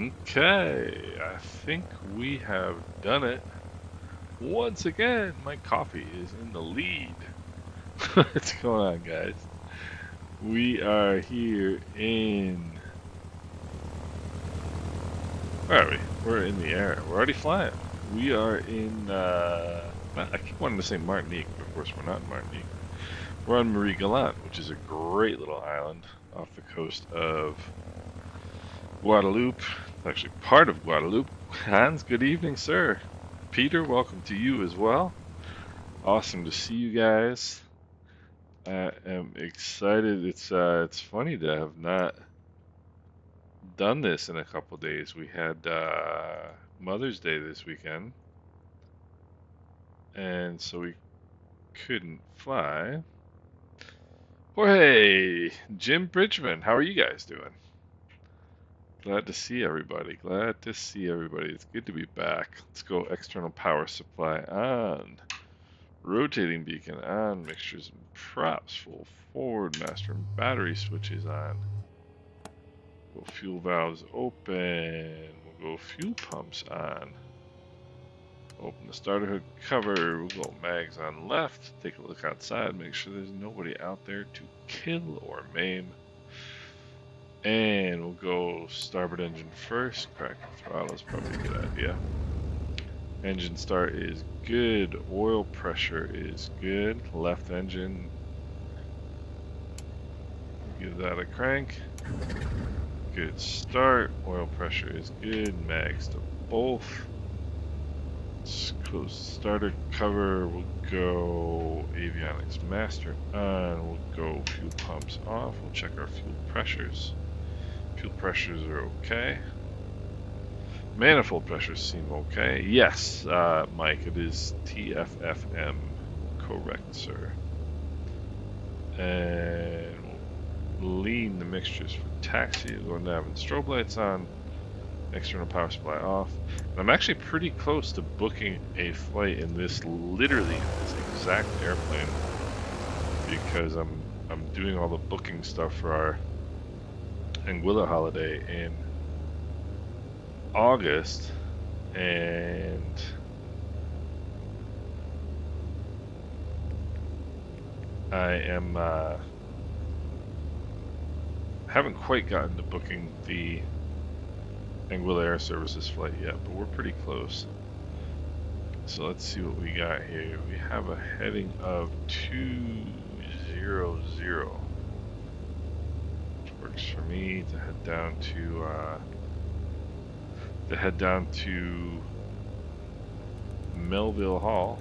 Okay, I think we have done it. Once again, my coffee is in the lead. What's going on, guys? We are here in... Where are we? We're in the air. We're already flying. We are in... I keep wanting to say Martinique, but of course we're not in Martinique. We're on Marie Galante, which is a great little island off the coast of Guadeloupe. It's actually part of Guadeloupe. Hans, good evening, sir. Peter, welcome to you as well. Awesome to see you guys. I am excited. It's funny to have not done this in a couple days. We had Mother's Day this weekend, and so we couldn't fly. Hey, Jim Bridgman, how are you guys doing? Glad to see everybody. Glad to see everybody. It's good to be back. Let's go external power supply on. Rotating beacon on. Mixtures and props. Full forward. Master and battery switches on. We'll go fuel valves open. We'll go fuel pumps on. Open the starter hood cover. We'll go mags on left. Take a look outside. Make sure there's nobody out there to kill or maim. And we'll go starboard engine first. Crack the throttle is probably a good idea. Engine start is good. Oil pressure is good. Left engine. Give that a crank. Good start. Oil pressure is good. Mags to both. Let's close the starter cover. We'll go avionics master on. We'll go fuel pumps off. We'll check our fuel pressures. Fuel pressures are okay. Manifold pressures seem okay. Yes, Mike, it is TFFM. Correct, sir. And we'll lean the mixtures for taxi. We'll go nav and strobe lights on. External power supply off. And I'm actually pretty close to booking a flight in this, literally this exact airplane, because I'm doing all the booking stuff for our Anguilla holiday in August, and I am haven't quite gotten to booking the Anguilla Air Services flight yet, but we're pretty close. So let's see what we got here. We have a heading of 200. Works for me to head down to Melville Hall.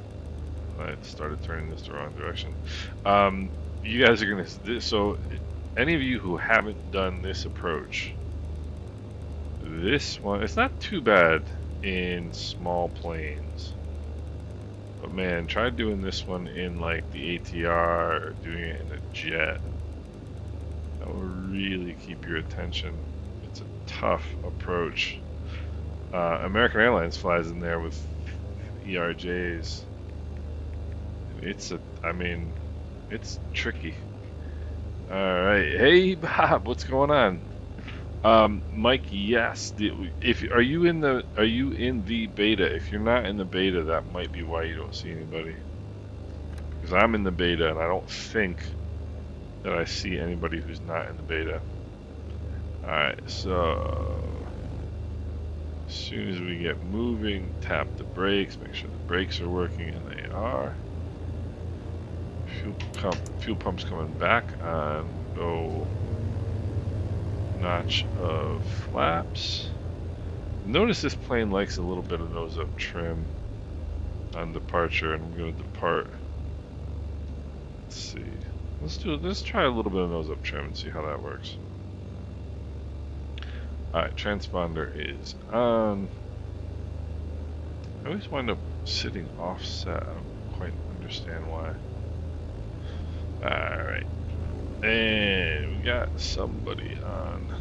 I started turning this the wrong direction. You guys are gonna, so any of you who haven't done this approach, this one, it's not too bad in small planes, but man, try doing this one in like the ATR or doing it in a jet. That will really keep your attention. It's a tough approach. American Airlines flies in there with ERJs. It's tricky. All right, hey Bob, what's going on? Mike, yes. Are you in the beta? If you're not in the beta, that might be why you don't see anybody. Because I'm in the beta, and I don't think that I see anybody who's not in the beta. Alright, so as soon as we get moving, tap the brakes, make sure the brakes are working, and they are. Fuel pump's coming back on. Go notch of flaps. Notice this plane likes a little bit of nose up trim on departure, and I'm going to depart. Let's see. Let's try a little bit of nose up trim and see how that works. Alright, transponder is on. I always wind up sitting offset. I don't quite understand why. Alright. And we got somebody on.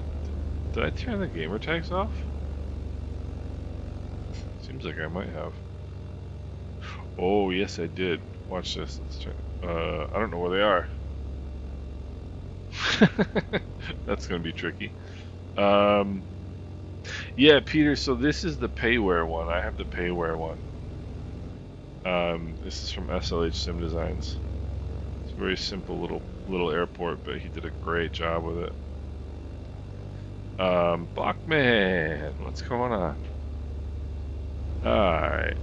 Did I turn the gamer tags off? Seems like I might have. Oh, yes I did. Watch this. Let's turn. I don't know where they are. That's gonna be tricky. Yeah, Peter, so this is the Payware one. I have the Payware one. This is from SLH Sim Designs. It's a very simple little airport, but he did a great job with it. Bachman, what's going on? Alright,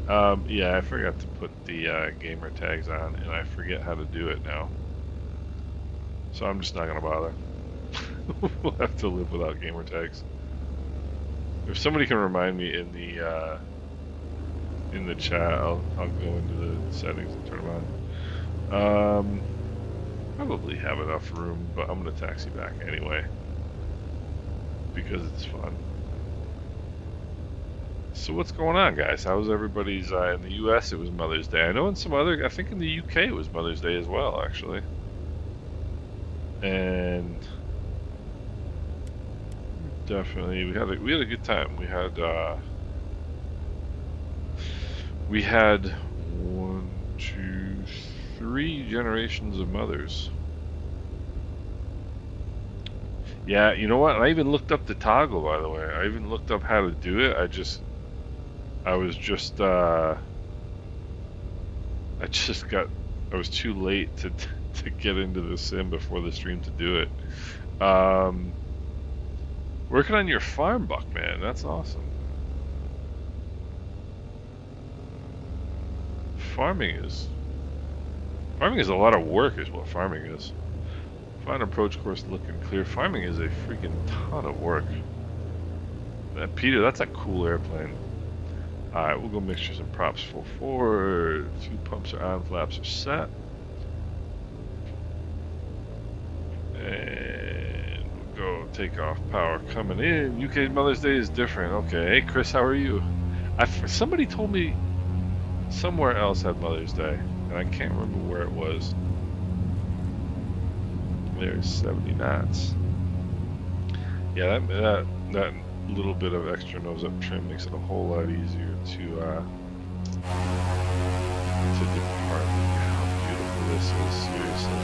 yeah, I forgot to put the gamer tags on, and I forget how to do it now. So I'm just not gonna bother. We'll have to live without gamer tags. If somebody can remind me in the chat, I'll go into the settings and turn them on. Probably have enough room, but I'm gonna taxi back anyway because it's fun. So what's going on, guys? How's everybody's? In the U.S. it was Mother's Day. I know in some other, I think in the U.K. it was Mother's Day as well, actually. And definitely we had a good time. We had 1, 2, 3 generations of mothers. Yeah, you know what? I even looked up the toggle, by the way. I even looked up how to do it. I was too late to get into the sim before the stream to do it. Working on your farm, Buckman. That's awesome. Farming is a lot of work, is what farming is. Fine approach course looking clear. Farming is a freaking ton of work. Peter, that's a cool airplane. Alright, we'll go mixtures and props full forward. Fuel pumps are on, flaps are set. And we'll go takeoff power coming in. UK Mother's Day is different. Okay, hey Chris, how are you? Somebody told me somewhere else had Mother's Day, and I can't remember where it was. There's 70 knots. Yeah, that little bit of extra nose up trim makes it a whole lot easier to depart. Look at how beautiful this is, seriously.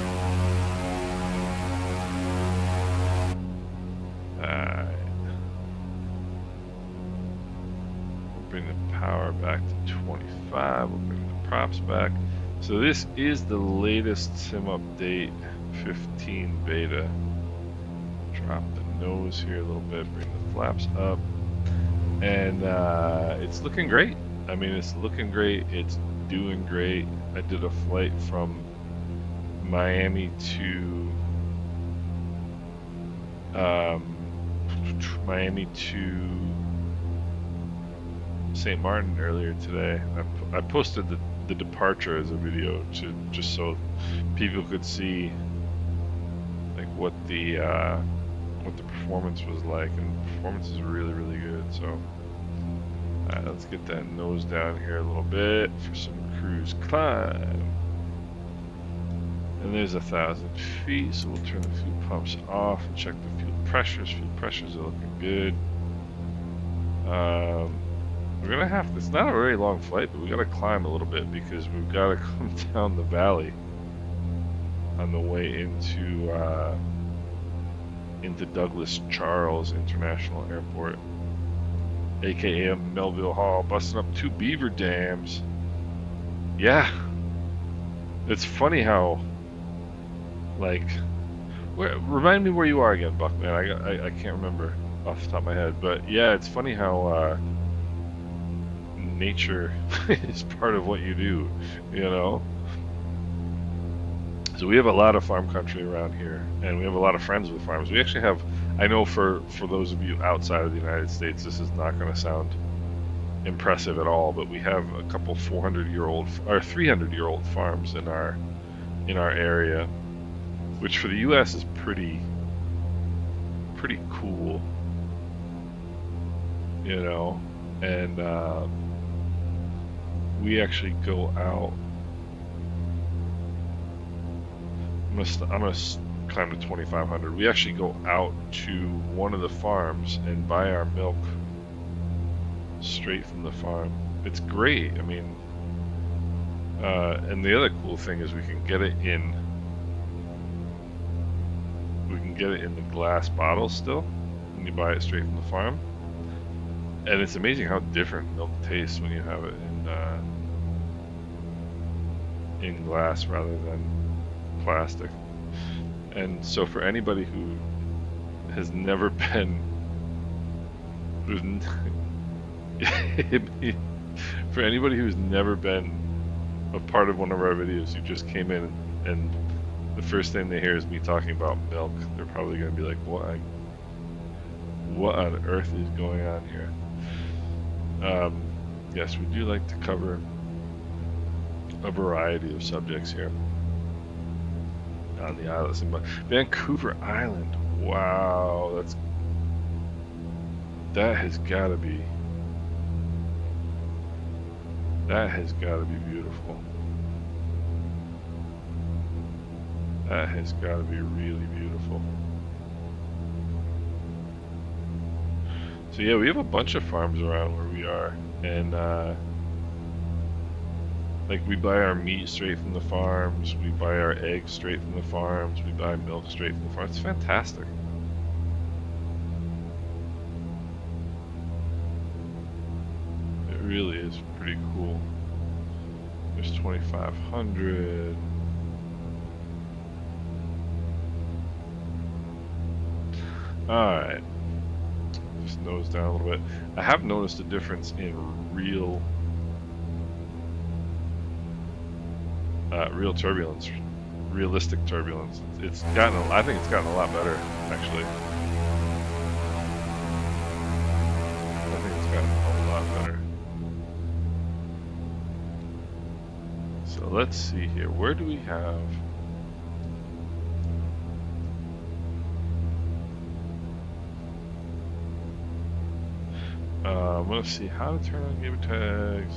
Alright. We'll bring the power back to 25. We'll bring the props back. So this is the latest sim update, 15 beta. Drop the nose here a little bit, bring the flaps up, and it's looking great. I mean, it's looking great. It's doing great. I did a flight from Miami to St. Martin earlier today. I posted the departure as a video just so people could see like what the performance was like, and the performance is really, really good. So let's get that nose down here a little bit for some cruise climb. And there's 1,000 feet, so we'll turn the fuel pumps off and check the fuel pressures. Fuel pressures are looking good. We're gonna have to, it's not a very long flight, but we gotta climb a little bit because we've gotta come down the valley on the way into Douglas Charles International Airport, aka Melville Hall, busting up 2 beaver dams. Yeah, it's funny how, like, remind me where you are again, Buckman. I can't remember off the top of my head, but yeah, it's funny how nature is part of what you do, you know. So we have a lot of farm country around here, and we have a lot of friends with farms. We actually have, I know for those of you outside of the United States, this is not going to sound impressive at all, but we have a couple 400-year-old or 300-year-old farms in our area, which for the U.S. is pretty cool, you know. And we actually go out. I'm gonna climb to 2,500. We actually go out to one of the farms and buy our milk straight from the farm. It's great. I mean, and the other cool thing is we can get it in the glass bottle still when you buy it straight from the farm. And it's amazing how different milk tastes when you have it in glass rather than plastic. And so for anybody who has never been, for anybody who's never been a part of one of our videos, who just came in and the first thing they hear is me talking about milk, they're probably going to be like, what on earth is going on here? Yes, we do like to cover a variety of subjects here on the islands. Vancouver Island, wow, that has got to be beautiful. That has got to be really beautiful. So yeah, we have a bunch of farms around where we are, and like we buy our meat straight from the farms, we buy our eggs straight from the farms, we buy milk straight from the farms. It's fantastic. It really is pretty cool. There's 2,500. Alright. Just nose down a little bit. I have noticed a difference in real turbulence, realistic turbulence. I think it's gotten a lot better, actually. I think it's gotten a lot better. So let's see here. Where do we have? I'm gonna see how to turn on gamer tags.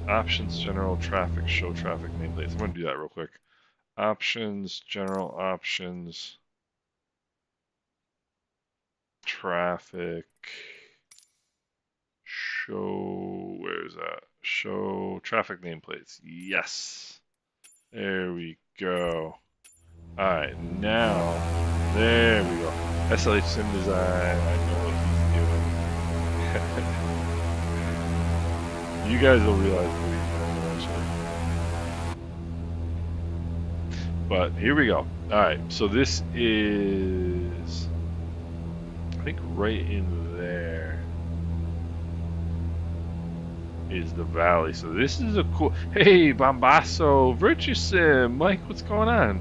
Options, general, traffic, show traffic nameplates. I'm gonna do that real quick. Options, general options, traffic, show, where is that? Show traffic nameplates. Yes. There we go. Alright, now, there we go. SLH Sim Design, I know what he's doing. You guys will realize what he's doing eventually. But here we go. Alright, so this is, I think right in there is the valley. So this is a cool, hey, Bombasso, Virtue Sim, Mike, what's going on?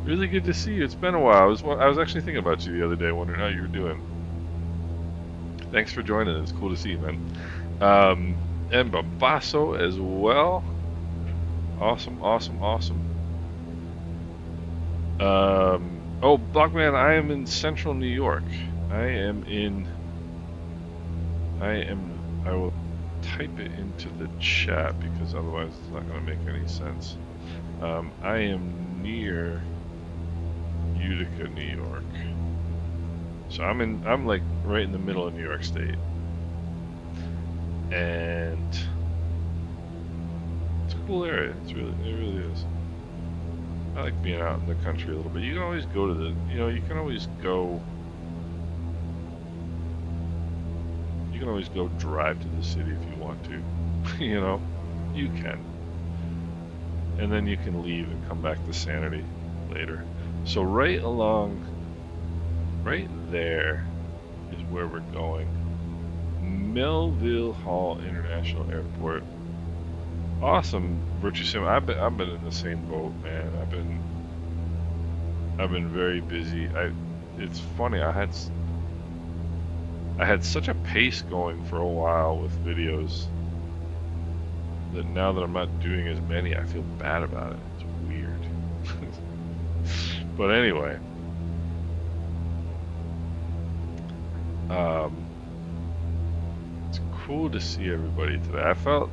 Really good to see you. It's been a while. I was actually thinking about you the other day, wondering how you were doing. Thanks for joining. It's cool to see you, man. And Babasso as well. Awesome, awesome, awesome. Oh, Blockman, I am in Central New York. I will type it into the chat because otherwise it's not going to make any sense. I am near Utica, New York. So I'm like right in the middle of New York State. And it's a cool area. It really is. I like being out in the country a little bit. You can always go to you can always go drive to the city if you want to. You can. And then you can leave and come back to Sanity later. So right there is where we're going. Melville Hall International Airport. Awesome, Virtue Sim. I've been in the same boat, man. I've been very busy. It's funny. I had such a pace going for a while with videos that now that I'm not doing as many, I feel bad about it. It's weird. But anyway, it's cool to see everybody today. I felt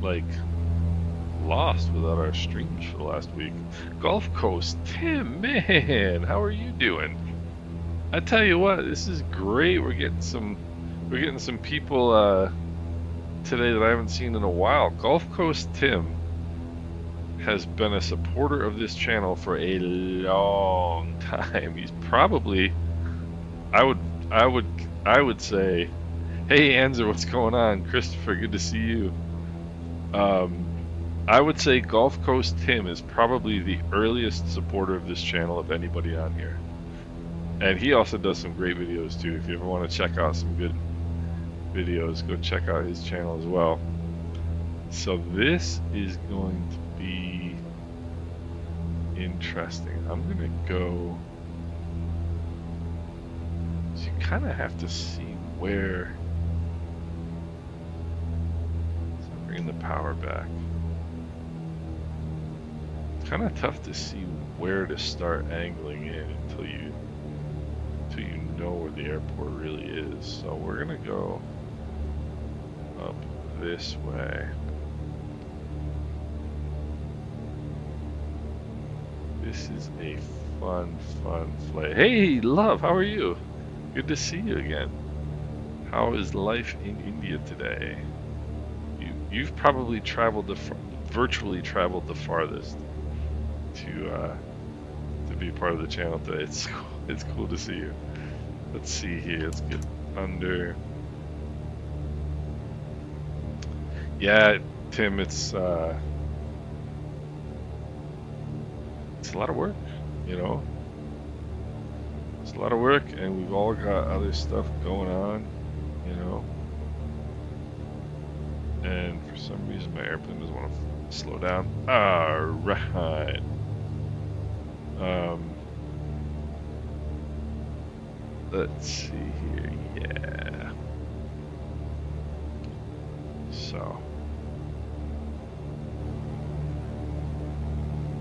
like lost without our streams for the last week. Gulf Coast, Tim, man, how are you doing? I tell you what, this is great. We're getting some people today that I haven't seen in a while. Gulf Coast Tim, has been a supporter of this channel for a long time. He's probably, I would say, hey Anzer, what's going on? Christopher, good to see you. I would say Gulf Coast Tim is probably the earliest supporter of this channel of anybody on here. And he also does some great videos too. If you ever want to check out some good videos, go check out his channel as well. So this is going to be interesting. I'm going to go... So you kind of have to see where... So I'm bringing the power back. It's kind of tough to see where to start angling in until you know where the airport really is. So we're gonna go up this way. This is a fun flight. Hey love, how are you? Good to see you again. How is life in India today? You've probably traveled virtually traveled the farthest to be part of the channel today. It's cool to see you. Let's see here. Let's get under. Yeah, Tim, it's a lot of work, you know. It's a lot of work, and we've all got other stuff going on, you know. And for some reason, my airplane doesn't want to slow down. All right. Let's see here. Yeah. So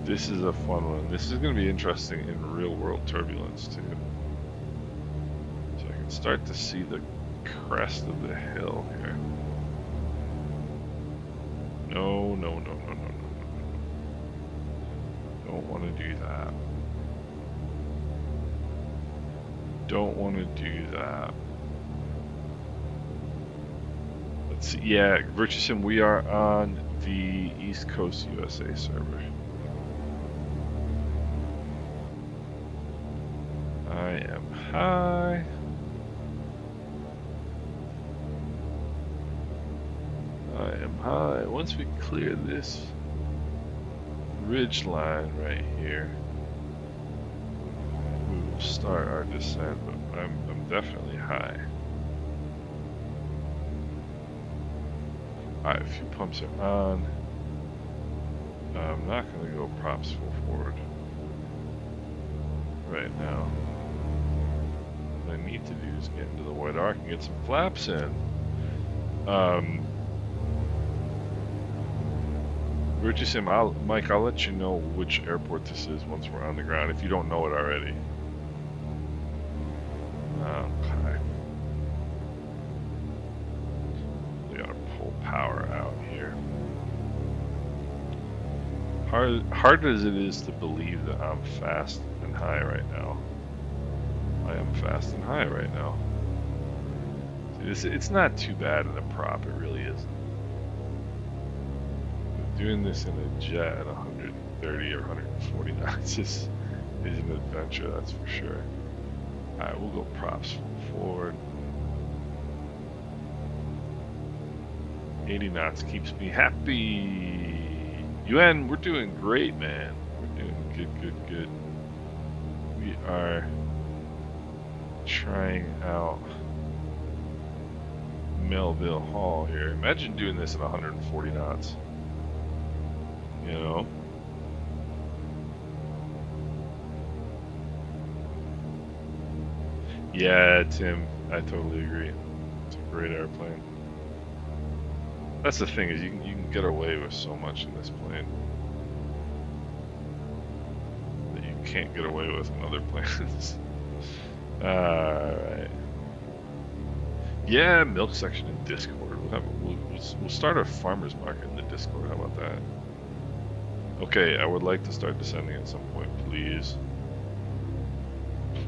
this is a fun one. This is going to be interesting in real world turbulence too. So I can start to see the crest of the hill here. No. Don't want to do that. Don't want to do that. Let's see. Yeah, Virtusim, we are on the East Coast USA server. I am high. I am high. Once we clear this ridge line right here, we will start our descent, but I'm definitely high. Alright, a few pumps are on. I'm not going to go props full forward right now. What I need to do is get into the white arc and get some flaps in. Virtusim, Mike, I'll let you know which airport this is once we're on the ground, if you don't know it already. Okay. We gotta pull power out here. Hard as it is to believe that I'm fast and high right now, I am fast and high right now. See, it's not too bad in a prop, it really isn't. Doing this in a jet at 130 or 140 knots is an adventure, that's for sure. Alright, we'll go props forward. 80 knots keeps me happy. UN, we're doing great, man. We're doing good. We are trying out Melville Hall here. Imagine doing this at 140 knots. You know? Yeah, Tim, I totally agree. It's a great airplane. That's the thing, is you can get away with so much in this plane that you can't get away with in other planes. Alright. Yeah, milk section in Discord. We'll start a farmer's market in the Discord, how about that? Okay, I would like to start descending at some point, please.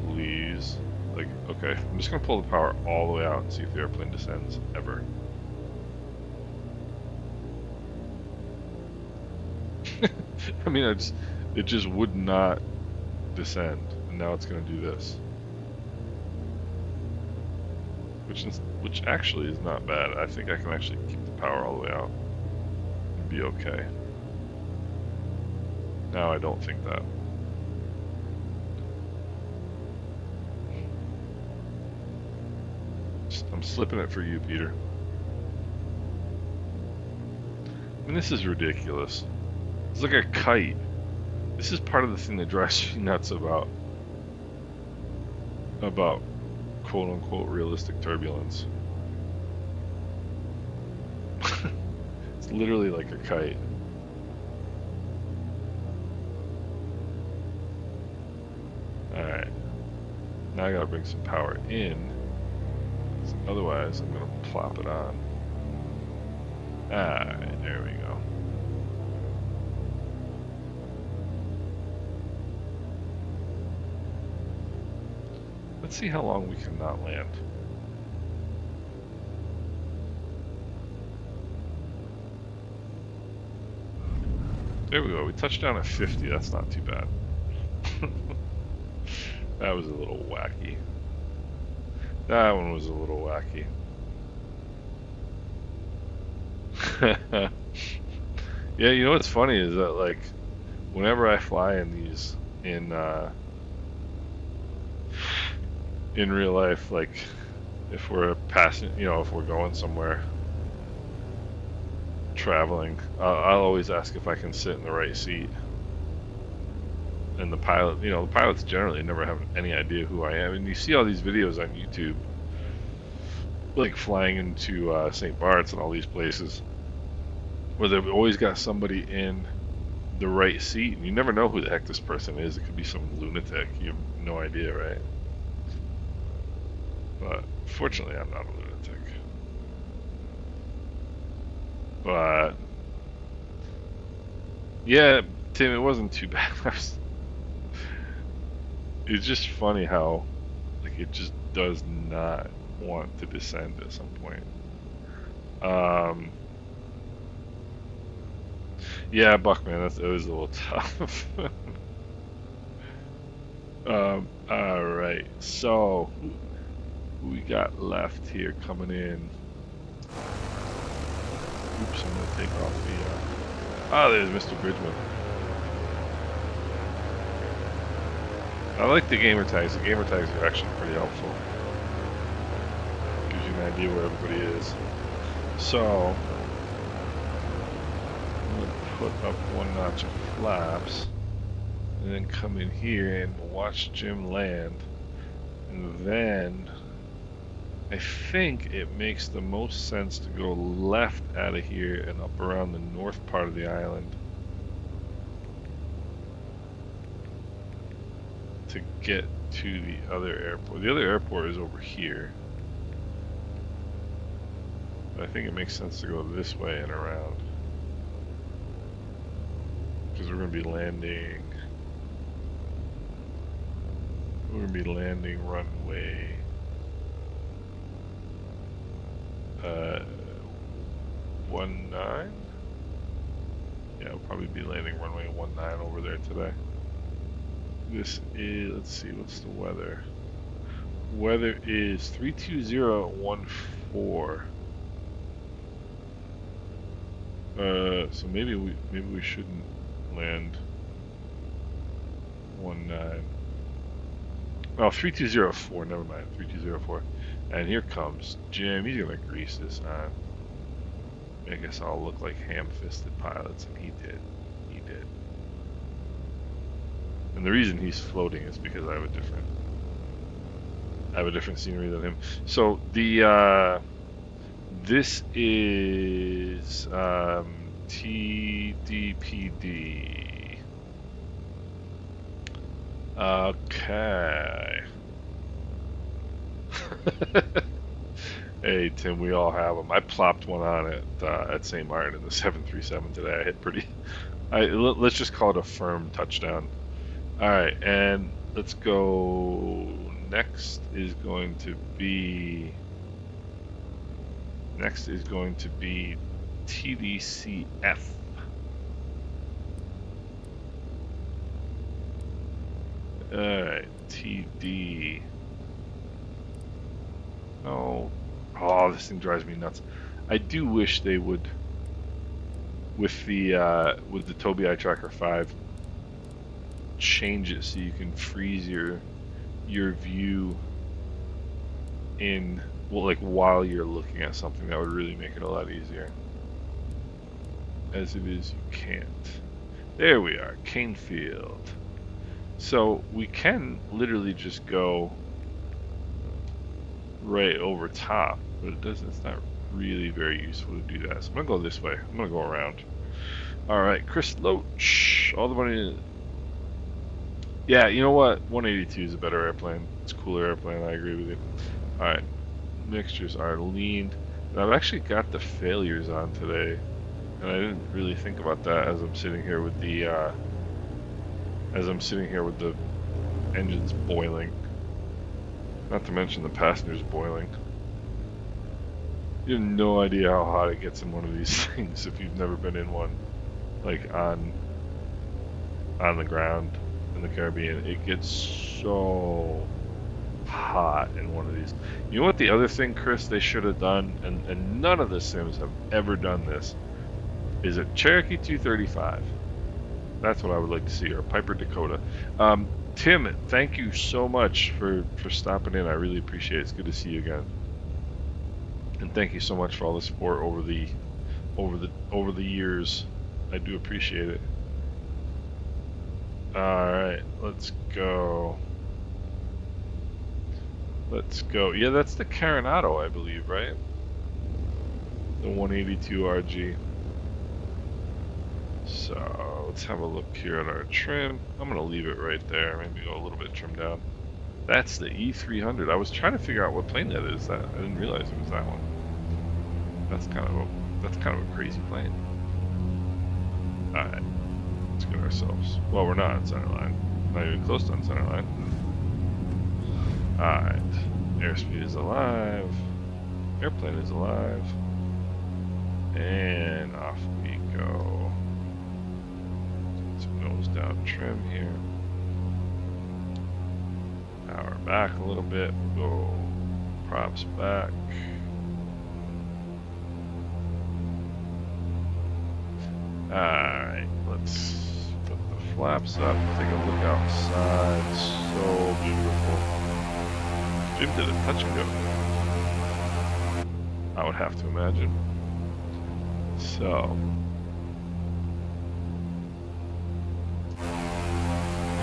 Please. Like, okay, I'm just gonna pull the power all the way out and see if the airplane descends ever. I mean, it just would not descend, and now it's going to do this, which actually is not bad. I think I can actually keep the power all the way out and be okay. Now I don't think that. I'm slipping it for you, Peter. I mean, this is ridiculous. It's like a kite. This is part of the thing that drives me nuts about quote-unquote realistic turbulence. It's literally like a kite. Alright. Now I gotta bring some power in. Otherwise, I'm gonna plop it on. Alright, there we go. Let's see how long we can not land. There we go. We touched down at 50. That's not too bad. That was a little wacky. That one was a little wacky. Yeah, you know what's funny is that, like, whenever I fly in these in real life, like if we're passing, you know, if we're going somewhere traveling, I'll always ask if I can sit in the right seat. And the pilot, you know, the pilots generally never have any idea who I am. And you see all these videos on YouTube, like flying into St. Bart's and all these places, where they've always got somebody in the right seat, and you never know who the heck this person is. It could be some lunatic. You have no idea, right? But fortunately, I'm not a lunatic. But yeah, Tim, it wasn't too bad. It's just funny how, like, it just does not want to descend at some point. Yeah, Buckman, it was a little tough. Alright, so who we got left here coming in? Oops, I'm gonna take off the there's Mr. Bridgman. I like the gamer tags. The gamer tags are actually pretty helpful. Gives you an idea where everybody is. So I'm gonna put up one notch of flaps and then come in here and watch Jim land. And then I think it makes the most sense to go left out of here and up around the north part of the island to get to the other airport. The other airport is over here. But I think it makes sense to go this way and around, because we're going to be landing. We're going to be landing runway 19. Yeah, we'll probably be landing runway 19 over there today. This is, let's see, what's the weather? Weather is 32014. So maybe we shouldn't land 19. Oh, 3204, never mind, 3204. And here comes Jim. He's gonna grease this on. I guess I'll look like ham-fisted pilots, and he did. He did. And the reason he's floating is because I have a different scenery than him. So the this is TDPD. Okay. Hey Tim, we all have them. I plopped one on at St. Martin in the 737 today. I hit pretty. Let's just call it a firm touchdown. All right, and let's go. Next is going to be TDCF. Alright, TD. Oh. Oh, this thing drives me nuts. I do wish they would, with the Tobii Eye Tracker 5, change it so you can freeze your view in, well, like while you're looking at something. That would really make it a lot easier. As it is, you can't. There we are, Canefield. So we can literally just go right over top, but it's not really very useful to do that. So I'm gonna go this way. I'm gonna go around. Alright, Chris Loach. All the money. Yeah, you know what? 182 is a better airplane. It's a cooler airplane, I agree with you. Alright. Mixtures are lean. And I've actually got the failures on today. And I didn't really think about that as I'm sitting here with the engines boiling. Not to mention the passengers boiling. You have no idea how hot it gets in one of these things if you've never been in one. Like on the ground in the Caribbean. It gets so hot in one of these. You know what the other thing, Chris, they should have done, and none of the Sims have ever done this, is a Cherokee 235. That's what I would like to see, or a Piper Dakota. Tim, thank you so much for stopping in. I really appreciate it. It's good to see you again. And thank you so much for all the support over the years. I do appreciate it. Alright, let's go. Let's go. Yeah, that's the Coronado, I believe, right? The 182 RG. So let's have a look here at our trim. I'm gonna leave it right there. Maybe go a little bit trimmed down. That's the E300. I was trying to figure out what plane that is. I didn't realize it was that one. That's kind of a crazy plane. All right, let's get ourselves. Well, we're not on center line. Not even close to on center line. All right, airspeed is alive. Airplane is alive. And off we go. Some nose down trim here. Power back a little bit. We'll go props back. Alright, let's put the flaps up, take a look outside. So beautiful. Jim did a touch and go. I would have to imagine. So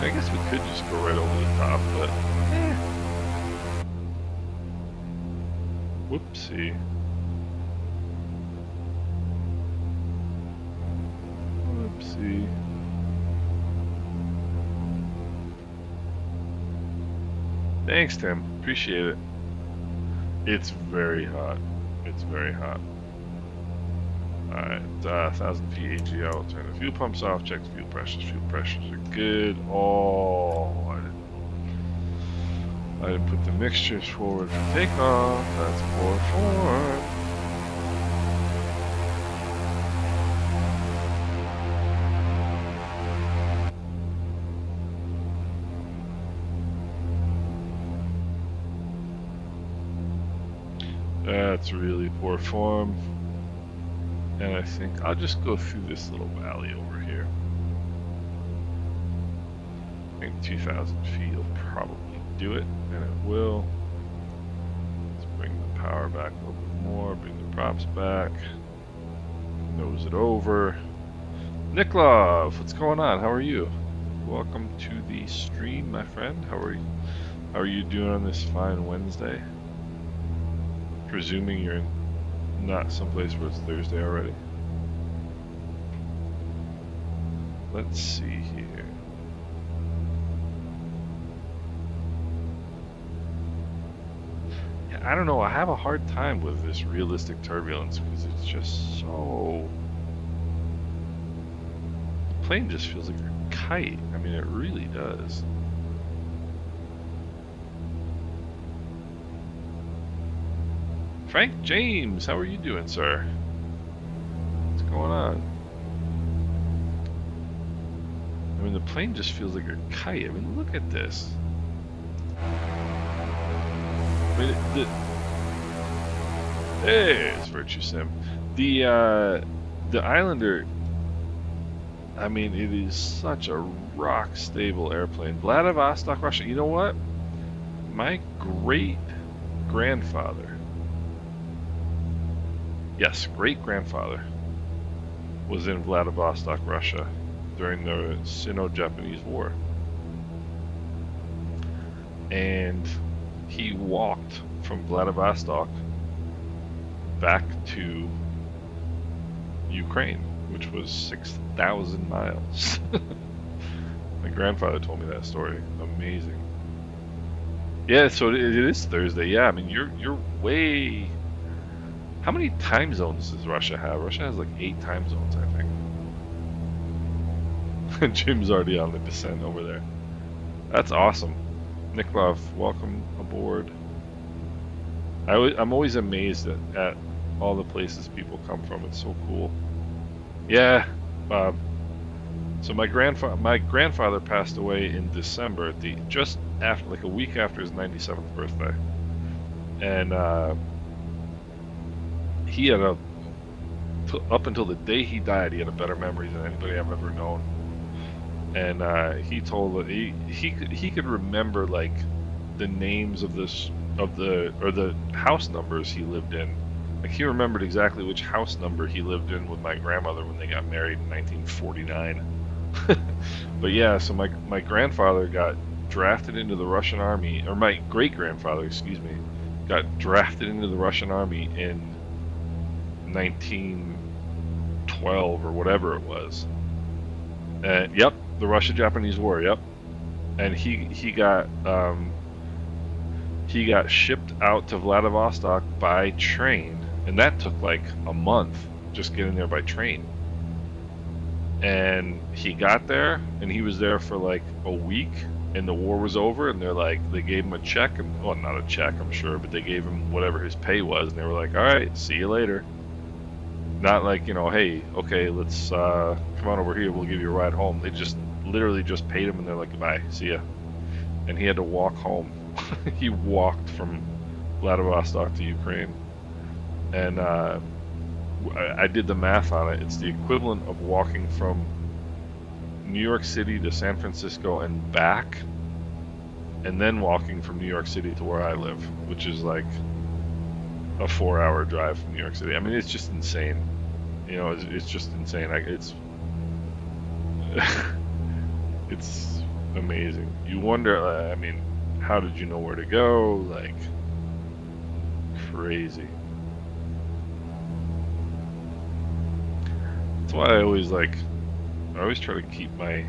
I guess we could just go right over the top, but whoopsie. Whoopsie. Thanks, Tim. Appreciate it. It's very hot. It's very hot. Alright, 1,000 feet AGL. Turn the fuel pumps off. Check the fuel pressures. Fuel pressures are good. Oh, I didn't put the mixtures forward for takeoff. That's 4-4. That's really poor form. And I think I'll just go through this little valley over here. I think 2,000 feet will probably do it, and it will. Let's bring the power back a little bit more, bring the props back, nose it over. Niklov, what's going on? How are you? Welcome to the stream, my friend. How are you doing on this fine Wednesday? Presuming you're not someplace where it's Thursday already. Let's see here. Yeah, I don't know. I have a hard time with this realistic turbulence because it's just so. The plane just feels like a kite. I mean, it really does. Frank James, how are you doing, sir? What's going on? I'm in the plane just feels like a kite. I mean, look at this. I mean, there's Virtue Sim. The Islander, I mean, it is such a rock stable airplane. Vladivostok, Russia. You know what? My great grandfather, yes, great grandfather, was in Vladivostok, Russia during the Sino-Japanese War. And he walked from Vladivostok back to Ukraine, which was 6,000 miles. My grandfather told me that story. Amazing. Yeah, so it is Thursday. Yeah, I mean, you're way... How many time zones does Russia have? Russia has like 8 time zones, I think. Jim's already on the descent over there. That's awesome. Nikolov, welcome aboard. I'm always amazed at all the places people come from. It's so cool. Yeah, Bob. So my grandfather passed away in December, just after, like a week after his 97th birthday, and he had up until the day he died, he had a better memory than anybody I've ever known. And he told he could remember like the names of the house numbers he lived in. Like he remembered exactly which house number he lived in with my grandmother when they got married in 1949. But yeah, so my grandfather got drafted into the Russian army, or my great grandfather, excuse me, got drafted into the Russian army in 1912 or whatever it was. Yep, the Russia-Japanese War. Yep, and he got shipped out to Vladivostok by train, and that took like a month just getting there by train. And he got there, and he was there for like a week, and the war was over, and they gave him a check, and well, not a check, I'm sure, but they gave him whatever his pay was, and they were like, all right, see you later. Not like, hey, okay, let's come on over here, we'll give you a ride home. They just literally just paid him, and they're like, goodbye, see ya. And he had to walk home. He walked from Vladivostok to Ukraine, and I did the math on it. It's the equivalent of walking from New York City to San Francisco and back, and then walking from New York City to where I live, which is like a 4-hour drive from New York City. I mean, it's just insane. It's just insane. It's amazing. You wonder, I mean, how did you know where to go? Like, crazy. That's why I always try to keep my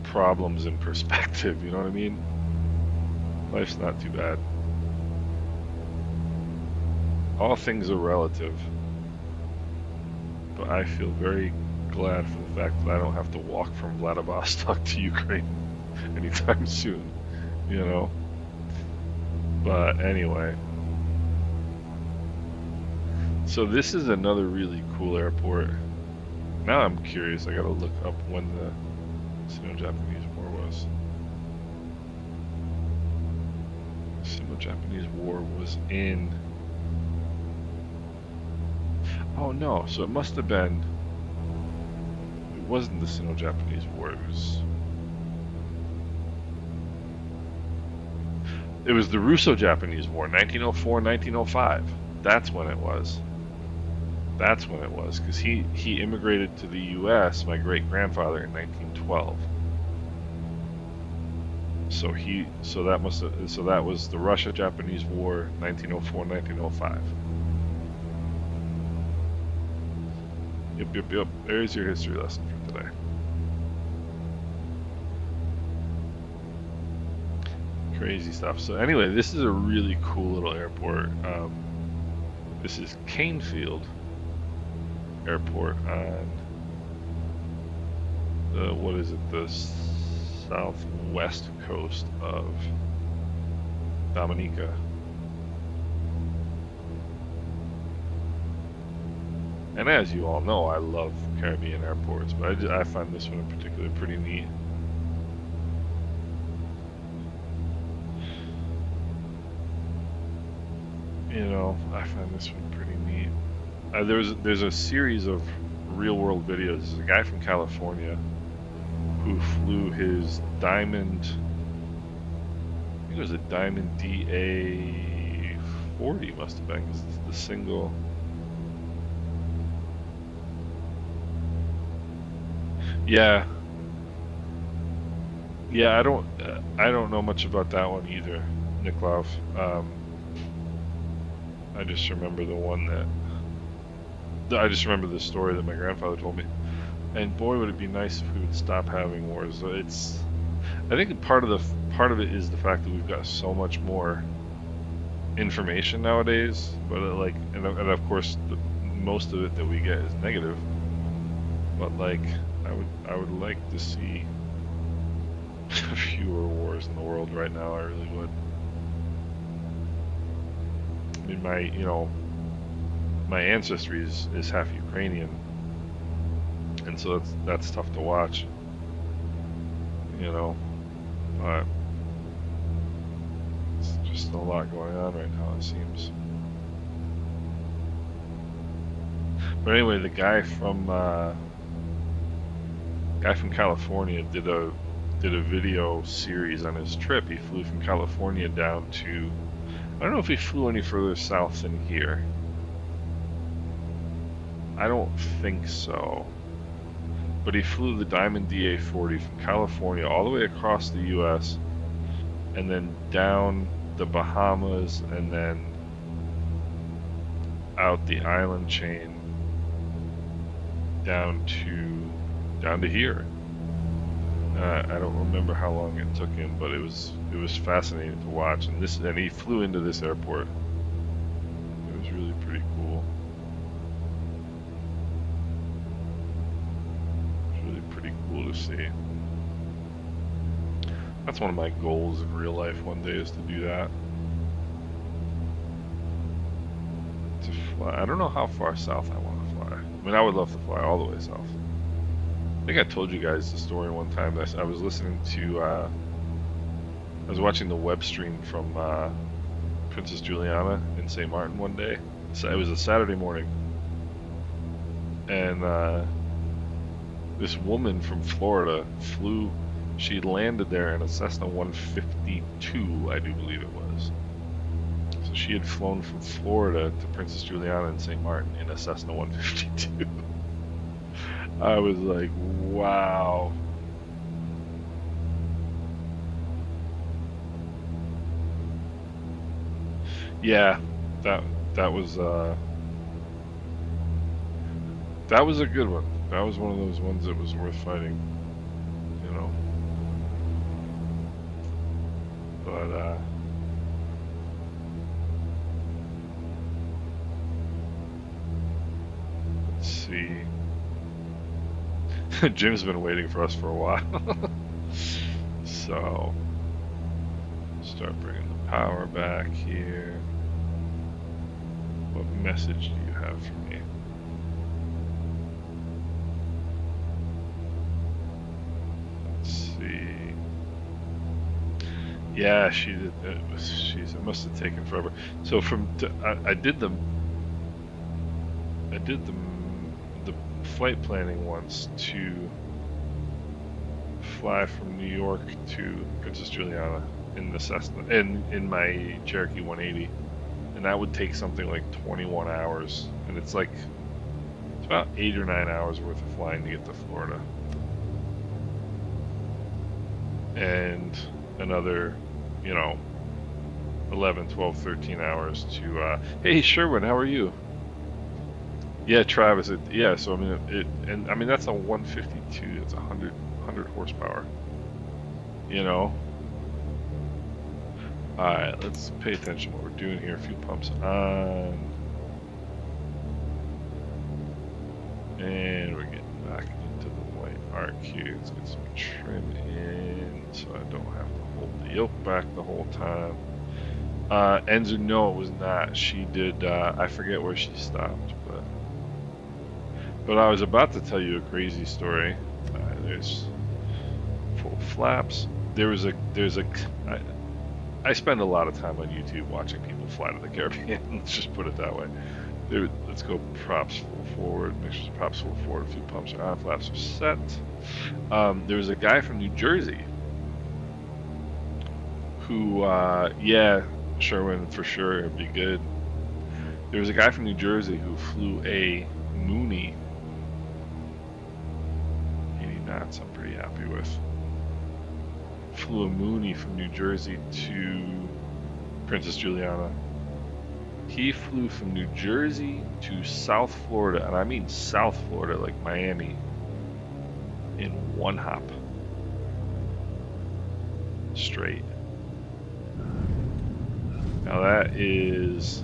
problems in perspective, you know what I mean? Life's not too bad. All things are relative. But I feel very glad for the fact that I don't have to walk from Vladivostok to Ukraine anytime soon, But anyway. So this is another really cool airport. Now I'm curious, I gotta look up when the Sino-Japanese War was. The Sino-Japanese War was in... Oh no, so it must have been... It wasn't the Sino-Japanese War, it was the Russo-Japanese War, 1904-1905. That's when it was. That's when it was, because he immigrated to the U.S., my great-grandfather, in 1912. So that was the Russia-Japanese War, 1904-1905. Yep. There's your history lesson for today. Crazy stuff. So anyway, this is a really cool little airport. This is Canefield Airport on the southwest coast of Dominica. And as you all know, I love Caribbean airports, but I find this one in particular pretty neat. You know, I find this one pretty neat. There's a series of real world videos. There's a guy from California who flew his Diamond, I think it was a Diamond DA40 must have been, because it's the single. Yeah, yeah. I don't know much about that one either, Niklaus. I just remember the one I just remember the story that my grandfather told me. And boy, would it be nice if we would stop having wars. I think part of it is the fact that we've got so much more information nowadays. But and of course, most of it that we get is negative. But like, I would like to see fewer wars in the world right now. I really would. I mean, my ancestry is half Ukrainian, and so that's tough to watch. You know, but it's just a lot going on right now, it seems. But anyway, the guy from California did a video series on his trip. He flew from California down to, I don't know if he flew any further south than here. I don't think so. But he flew the Diamond DA40 from California all the way across the US, and then down the Bahamas, and then out the island chain down to here. I don't remember how long it took him, but it was fascinating to watch. And he flew into this airport. It was really pretty cool. It was really pretty cool to see. That's one of my goals in real life one day, is to do that. To fly. I don't know how far south I want to fly. I mean, I would love to fly all the way south. I think I told you guys the story one time. I was listening to, I was watching the web stream from Princess Juliana in St. Martin one day. So it was a Saturday morning, and this woman from Florida flew. She landed there in a Cessna 152, I do believe it was. So she had flown from Florida to Princess Juliana in St. Martin in a Cessna 152. I was like, wow. Yeah, that was a good one. That was one of those ones that was worth fighting, you know. But let's see. Jim's been waiting for us for a while. So, start bringing the power back here. What message do you have for me? Let's see. Yeah, she did. It must have taken forever. So I did the flight planning once to fly from New York to Princess Juliana in the Cessna, in my Cherokee 180, and that would take something like 21 hours, and it's about 8 or 9 hours worth of flying to get to Florida, and another, 11, 12, 13 hours to hey Sherwin, how are you? Yeah, Travis. Yeah, so I mean that's a 152. It's 100 horsepower. All right, let's pay attention to what we're doing here. A few pumps on, and we're getting back into the white arc here. Let's get some trim in, so I don't have to hold the yoke back the whole time. Enzo, no, it was not. She did. I forget where she stopped, but. But I was about to tell you a crazy story. There's full flaps. There's a I spend a lot of time on YouTube watching people fly to the Caribbean. Let's just put it that way. Let's go props full forward. Make sure props full forward. Fuel pumps are on. Flaps are set. There was a guy from New Jersey who, yeah, Sherwin for sure, it'd be good. There was a guy from New Jersey who flew a Mooney. 80 knots, I'm pretty happy with. Flew a Mooney from New Jersey to Princess Juliana. He flew from New Jersey to South Florida, and I mean South Florida, like Miami, in one hop. Straight. Now that is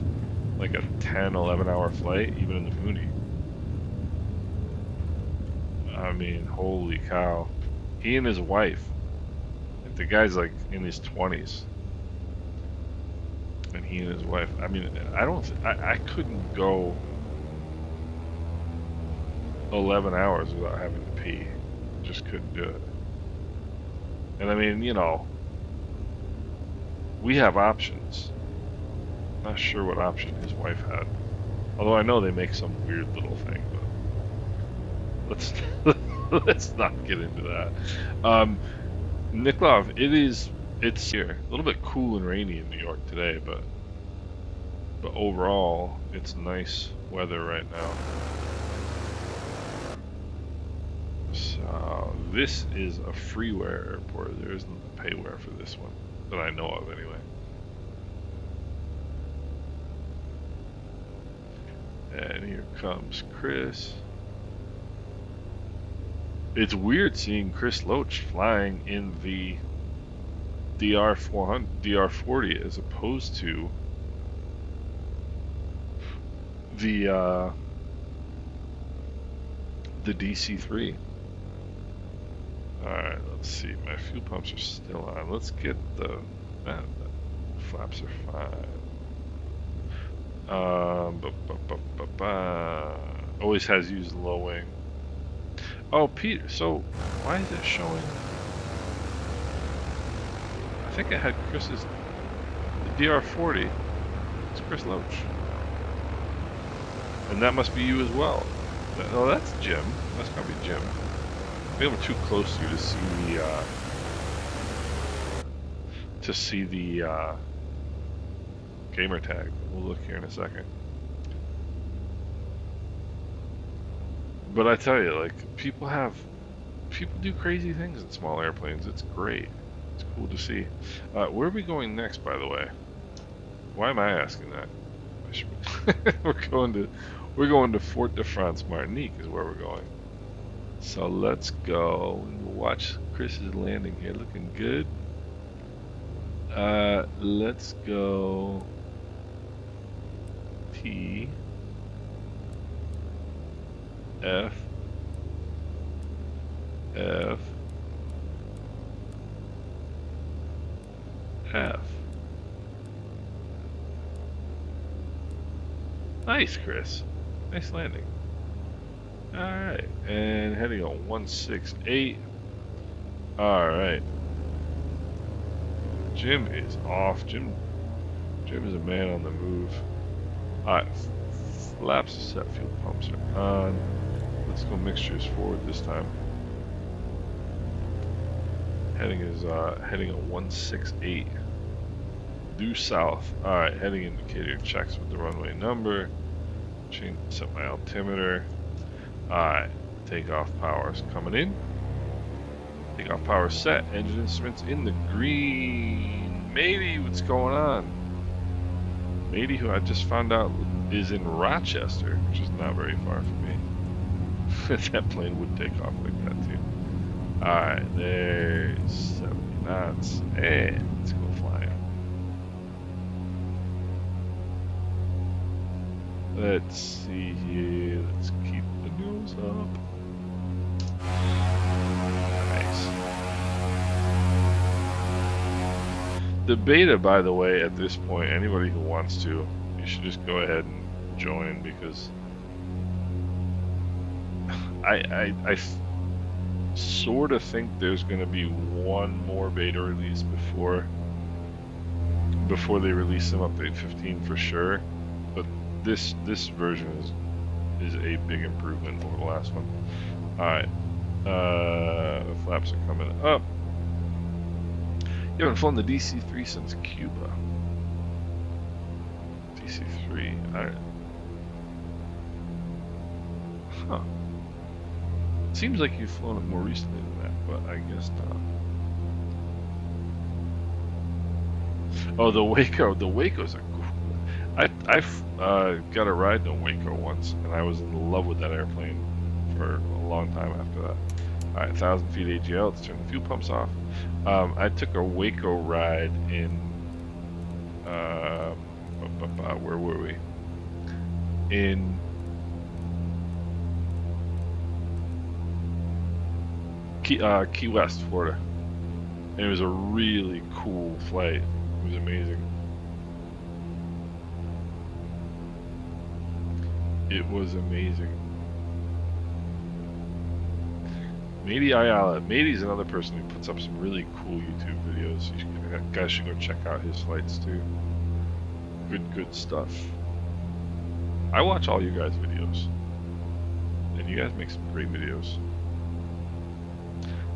like a 10, 11 hour flight, even in the Mooney. I mean, holy cow. He and his wife, the guy's like in his 20s. And he and his wife, I mean, I couldn't go 11 hours without having to pee. Just couldn't do it. And I mean, you know, we have options. Not sure what option his wife had. Although I know they make some weird little thing, but let's not get into that. Nikolov, it's here. A little bit cool and rainy in New York today, but overall it's nice weather right now. So this is a freeware airport. There isn't a payware for this one that I know of anyway. And here comes Chris. It's weird seeing Chris Loach flying in the DR40 as opposed to the DC3. Alright, let's see. My fuel pumps are still on. Let's get the flaps are fine. Always has used low wing. Oh, Peter, so why is it showing? I think I had Chris's DR40. It's Chris Loach. And that must be you as well. Oh, that's Jim. That's gotta be Jim. Maybe I'm too close to you to see the gamer tag. We'll look here in a second. But I tell you, like, people do crazy things in small airplanes. It's great. It's cool to see. Where are we going next, by the way? Why am I asking that? We're going to Fort de France, Martinique is where we're going. So let's go and watch Chris's landing here. Looking good. Let's go TFFF. Nice, Chris. Nice landing. Alright, and heading on 168. Alright. Jim is off. Jim is a man on the move. Alright, flaps are set, fuel pumps are on. Let's go mixtures forward this time. Heading on 168. Due south. Alright, heading indicator checks with the runway number. Set my altimeter. Alright, takeoff power is coming in. Takeoff power set. Engine instruments in the green. Matey, what's going on? Matey, who I just found out is in Rochester, which is not very far from me. That plane would take off like that too. Alright, there's 70 knots. And let's go flying. Let's see here. Let's keep the nose up. Nice. The beta, by the way, at this point, anybody who wants to, you should just go ahead and join, because I sort of think there's going to be one more beta release before they release them update 15 for sure. But this version is a big improvement over the last one. All right, the flaps are coming up. You haven't flown the DC-3 since Cuba. DC-3, huh. Seems like you've flown it more recently than that, but I guess not. Oh, the Waco. The Waco's a cool. I've got a ride in a Waco once, and I was in love with that airplane for a long time after that. All right, 1,000 feet AGL. Let's turn the fuel pumps off. I took a Waco ride in. Where were we? In Key West, Florida. And it was a really cool flight. It was amazing. It was amazing. Mady Ayala. Mady's another person who puts up some really cool YouTube videos. You guys should go check out his flights too. Good stuff. I watch all you guys' videos. And you guys make some great videos.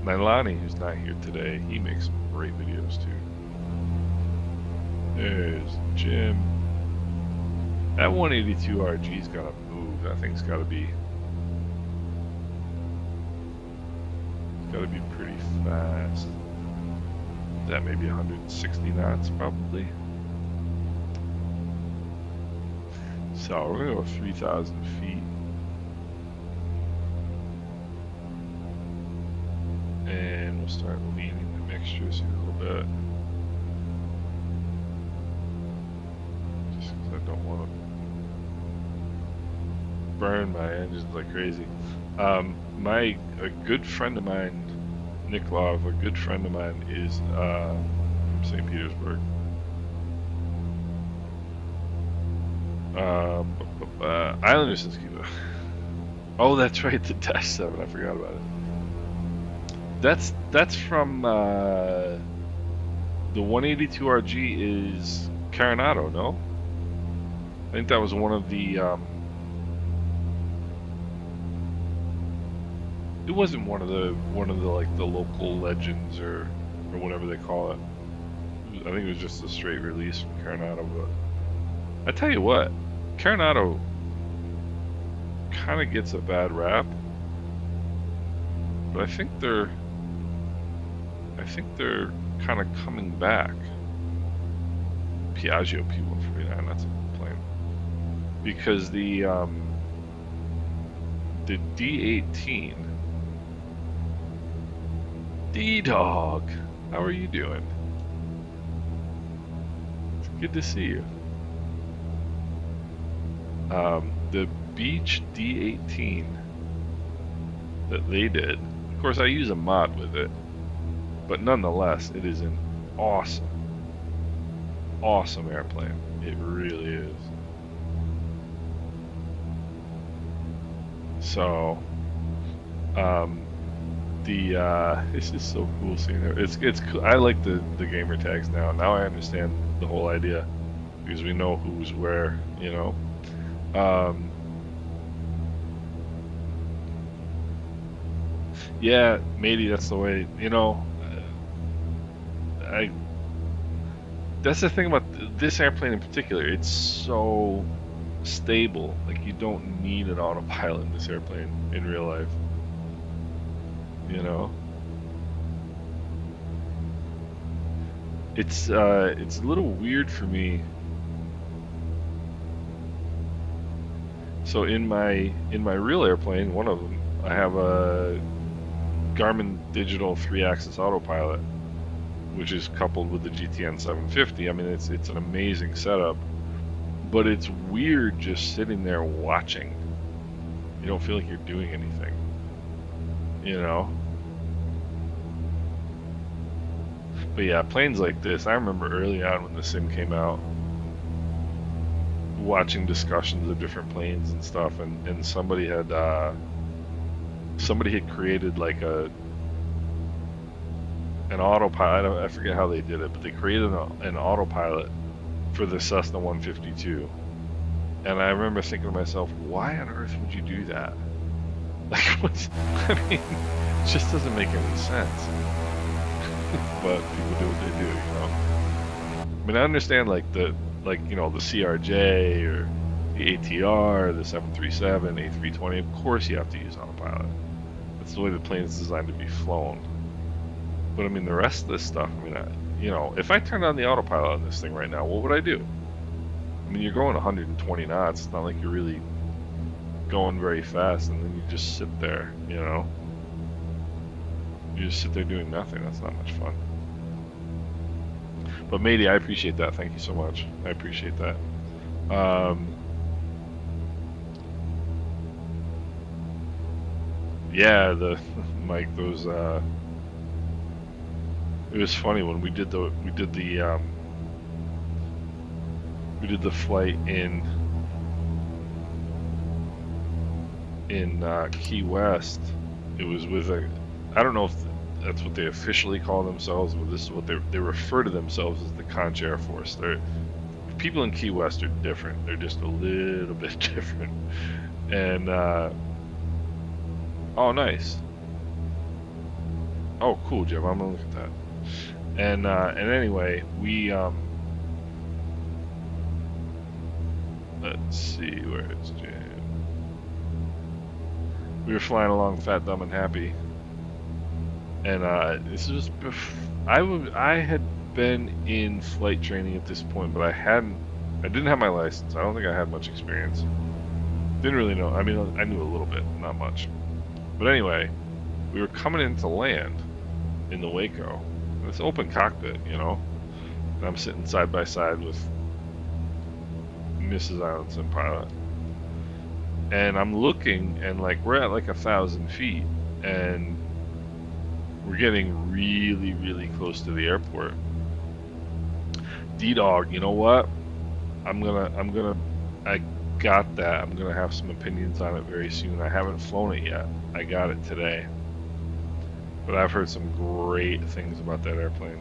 Nailani, who's not here today, he makes some great videos too. There's Jim. That 182RG's gotta move. That thing's gotta be pretty fast. That may be 160 knots probably. So we're gonna go 3,000 feet. And we'll start leaning the mixtures here a little bit. Just because I don't want to burn my engines like crazy. A good friend of mine, Nick Love, a good friend of mine is from St. Petersburg. Islander since Cuba. Oh, that's right, the Dash 7. I forgot about it. That's from the 182RG is Coronado, no? I think that was one of the. It wasn't one of the like the local legends or whatever they call it. I think it was just a straight release from Coronado. But I tell you what, Coronado kind of gets a bad rap, but I think they're kind of coming back. Piaggio P149, that's a plane. Because the D18, D-Dog, how are you doing? It's good to see you. The Beach D18 that they did, of course I use a mod with it, but nonetheless, it is an awesome airplane. It really is. So, this is so cool seeing it. It's cool. I like the gamer tags now. Now I understand the whole idea because we know who's where, you know. Yeah, maybe that's the way, you know. That's the thing about this airplane in particular. It's so stable. Like, you don't need an autopilot in this airplane in real life. You know? It's a little weird for me. So in my real airplane, one of them, I have a Garmin Digital 3-axis autopilot, which is coupled with the GTN 750. I mean, it's an amazing setup, but it's weird just sitting there watching. You don't feel like you're doing anything, you know? But yeah, planes like this, I remember early on when the sim came out, watching discussions of different planes and stuff, and somebody had somebody had created like an autopilot. I forget how they did it, but they created an autopilot for the Cessna 152. And I remember thinking to myself, why on earth would you do that? Like, what's, I mean, it just doesn't make any sense. But people do what they do, you know. I mean, I understand like the CRJ or the ATR, the 737, A320. Of course, you have to use autopilot. That's the way the plane is designed to be flown. But I mean, the rest of this stuff. I mean, if I turned on the autopilot on this thing right now, what would I do? I mean, you're going 120 knots. It's not like you're really going very fast, and then you just sit there, you know. You just sit there doing nothing. That's not much fun. But matey, I appreciate that. Thank you so much. I appreciate that. Yeah, Mike, those it was funny when we did the flight in Key West. It was with I don't know if that's what they officially call themselves, but this is what they refer to themselves as the Conch Air Force. People in Key West are different. They're just a little bit different. And oh, nice. Oh, cool, Jim. I'm gonna look at that. And anyway, we let's see, where is Jim? We were flying along Fat, Dumb, and Happy, and this was I had been in flight training at this point, but I didn't have my license. I don't think I had much experience. Didn't really know. I mean, I knew a little bit, not much. But anyway, we were coming into land in the Waco. It's open cockpit, you know, and I'm sitting side by side with Mrs. Islandson pilot, and I'm looking, and like we're at like 1,000 feet, and we're getting really, really close to the airport. D-Dog, you know what? I got that. I'm gonna have some opinions on it very soon. I haven't flown it yet. I got it today. But I've heard some great things about that airplane.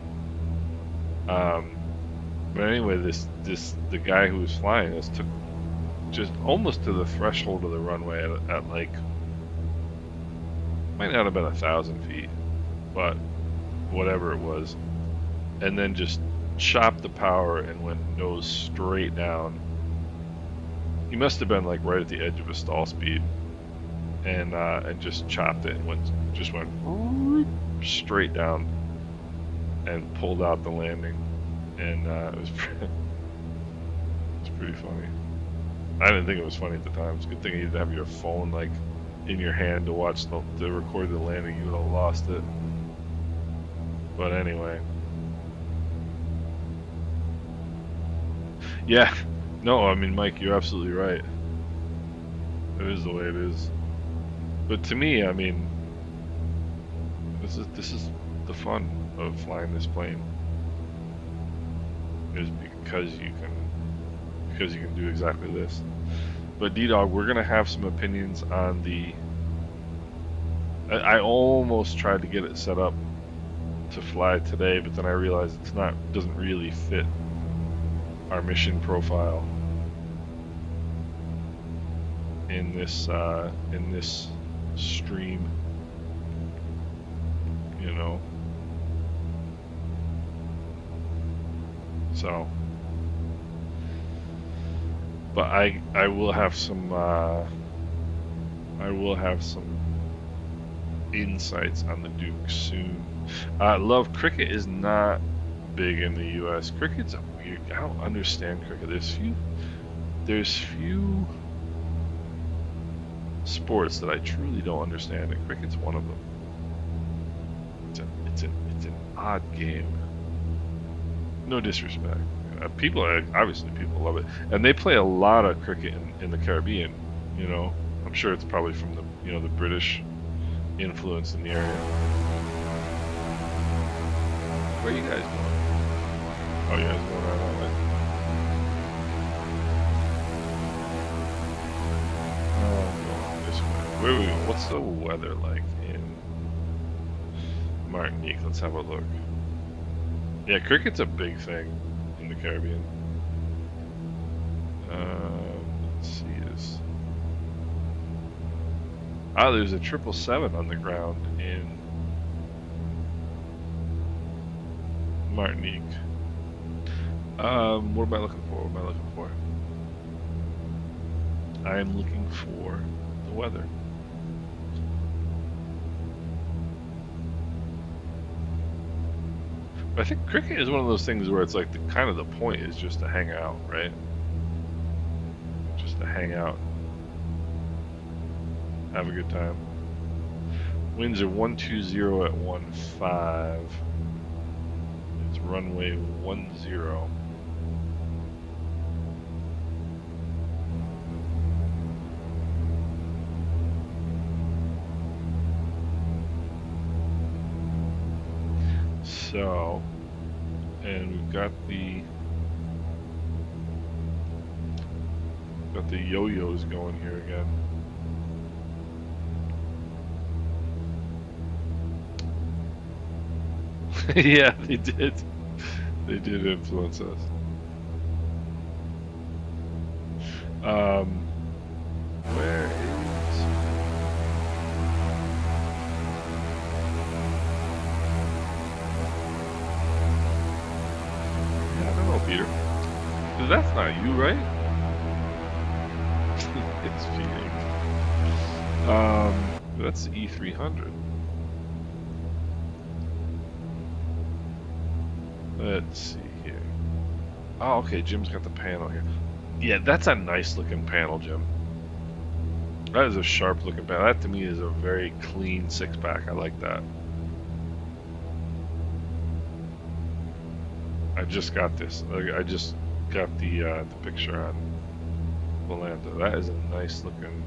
But anyway, the guy who was flying us took just almost to the threshold of the runway at like, might not have been 1,000 feet, but whatever it was, and then just chopped the power and went nose straight down. He must have been like right at the edge of a stall speed, and just chopped it and went straight down and pulled out the landing, and it was pretty funny. I didn't think it was funny at the time. It's a good thing you didn't have your phone like in your hand to watch to record the landing. You would have lost it. But anyway, yeah, no, I mean, Mike, you're absolutely right. It is the way it is. But to me, I mean, this is the fun of flying this plane. Is because you can do exactly this. But D-Dog, we're gonna have some opinions on the. I almost tried to get it set up to fly today, but then I realized doesn't really fit our mission profile in this stream, you know. So, but I will have some insights on the Duke soon. Love, cricket is not big in the U.S. Cricket's weird. I don't understand cricket. There's few sports that I truly don't understand, and cricket's one of them. It's an odd game. No disrespect. People love it, and they play a lot of cricket in the Caribbean. You know, I'm sure it's probably from the the British influence in the area. Where are you guys going? Oh, you guys going out that way? Oh, I'm going this way. Wait, what's the weather like in Martinique? Let's have a look. Yeah, cricket's a big thing in the Caribbean. Let's see this. Ah, there's a 777 on the ground in Martinique. What am I looking for? What am I looking for? I am looking for the weather. I think cricket is one of those things where it's like kind of the point is just to hang out, right? Just to hang out, have a good time. Winds are 120 at 15. It's runway 10. So, and we've got the yo-yos going here again. Yeah, they did. They did influence us. Where is? Yeah, I don't know, Peter. 'Cause that's not you, right? It's feeding. That's the E300. Let's see here. Oh, okay, Jim's got the panel here. Yeah, that's a nice looking panel, Jim. That is a sharp looking panel. That to me is a very clean 6-pack. I like that. I just got this. I just got the picture on Volanda. That is a nice looking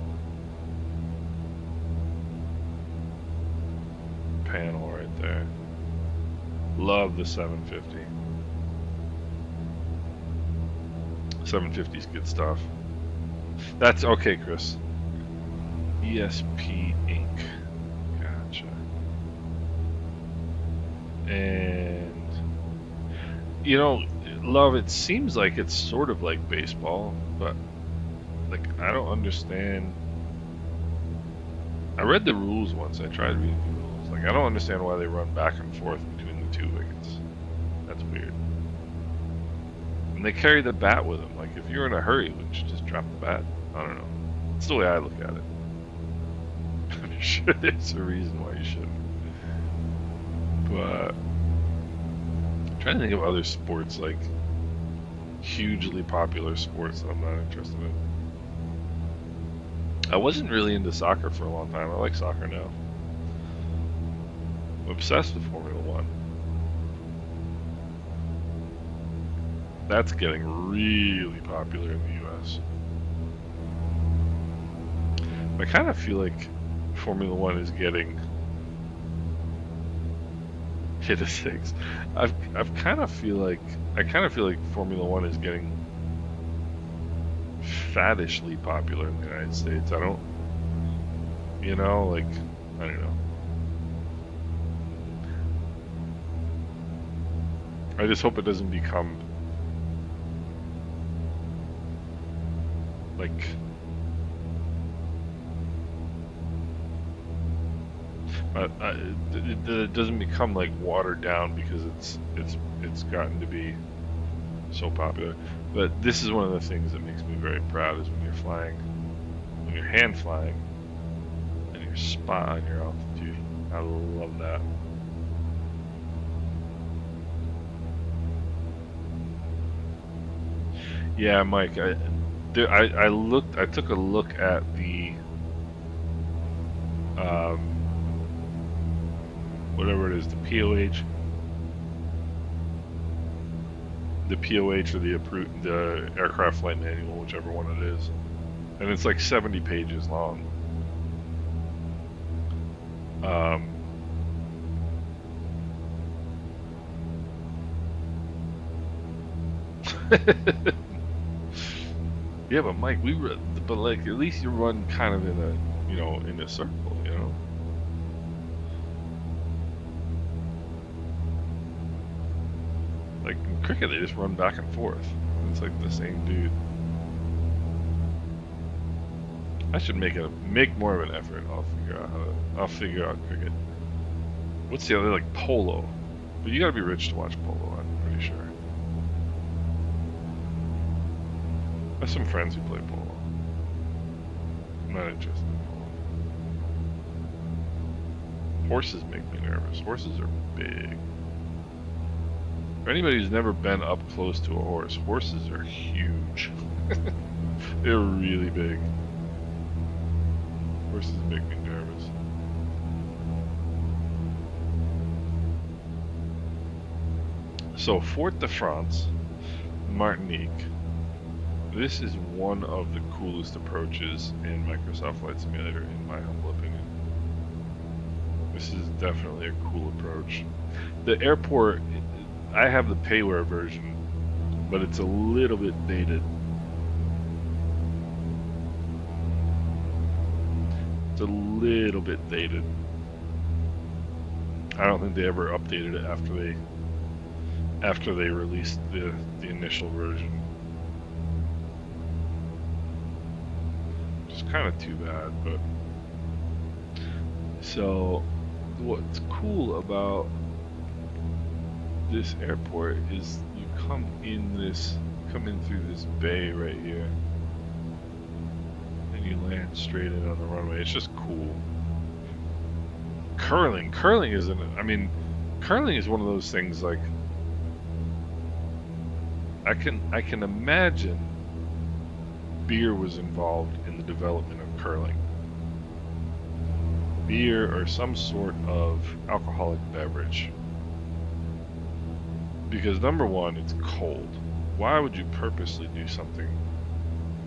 panel right there. Love the 750. 750 is good stuff. That's okay, Chris. ESP Inc. Gotcha. And you know, Love, it seems like it's sort of like baseball, but like I don't understand. I read the rules once. I tried reading the rules. Like I don't understand why they run back and forth between the 2 wickets. That's weird. And they carry the bat with them. Like if you're in a hurry, wouldn't you just drop the bat? I don't know. That's the way I look at it. I'm sure there's a reason why you shouldn't. But I'm trying to think of other sports, like hugely popular sports that I'm not interested in. I wasn't really into soccer for a long time. I like soccer now. I'm obsessed with Formula One. That's getting really popular in the US. I kind of feel like Formula One is getting hit a 6. I kind of feel like Formula One is getting faddishly popular in the United States. I don't, like, I don't know. I just hope it doesn't become like it doesn't become like watered down because it's gotten to be so popular. But this is one of the things that makes me very proud is when you're flying, when you're hand flying, and you're spot on your altitude. I love that. Yeah, Mike. I took a look at the whatever it is, the POH or the aircraft flight manual, whichever one it is, and it's like 70 pages long. Yeah, but Mike, but like at least you run kind of in a, you know, in a circle, you know. Like in cricket, they just run back and forth. It's like the same dude. I should make more of an effort. I'll figure out cricket. What's the other, like polo? But you gotta be rich to watch polo, I'm pretty sure. I have some friends who play polo. I'm not interested in polo. Horses make me nervous. Horses are big. For anybody who's never been up close to a horse, horses are huge. They're really big. Horses make me nervous. So, Fort de France, Martinique. This is one of the coolest approaches in Microsoft Flight Simulator, in my humble opinion. This is definitely a cool approach. The airport, I have the Payware version, but it's a little bit dated. It's a little bit dated. I don't think they ever updated it after they released the initial version. Which is kind of too bad, but so what's cool about this airport is you come in through this bay right here, and you land straight in on the runway. It's just cool. Curling is curling is one of those things, like I can imagine beer was involved in the development of curling. Beer or some sort of alcoholic beverage. Because number one, it's cold. Why would you purposely do something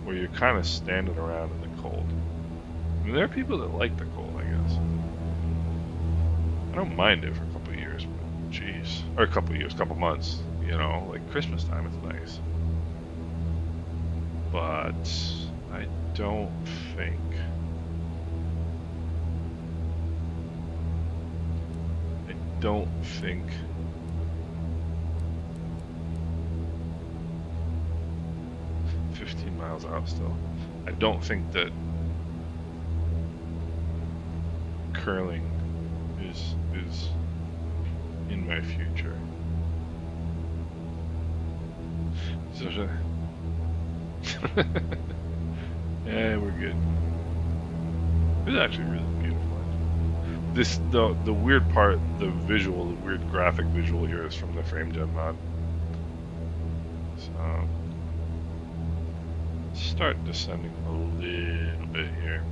where you're kind of standing around in the cold? I mean, there are people that like the cold, I guess. I don't mind it for a couple of years, but jeez. Or a couple months, you know, like Christmas time is nice. But I don't think 15 miles out still. I don't think that curling is in my future. So yeah, we're good. It's actually really beautiful. The weird part, the weird graphic visual here is from the FrameGen mod. So start descending a little bit here.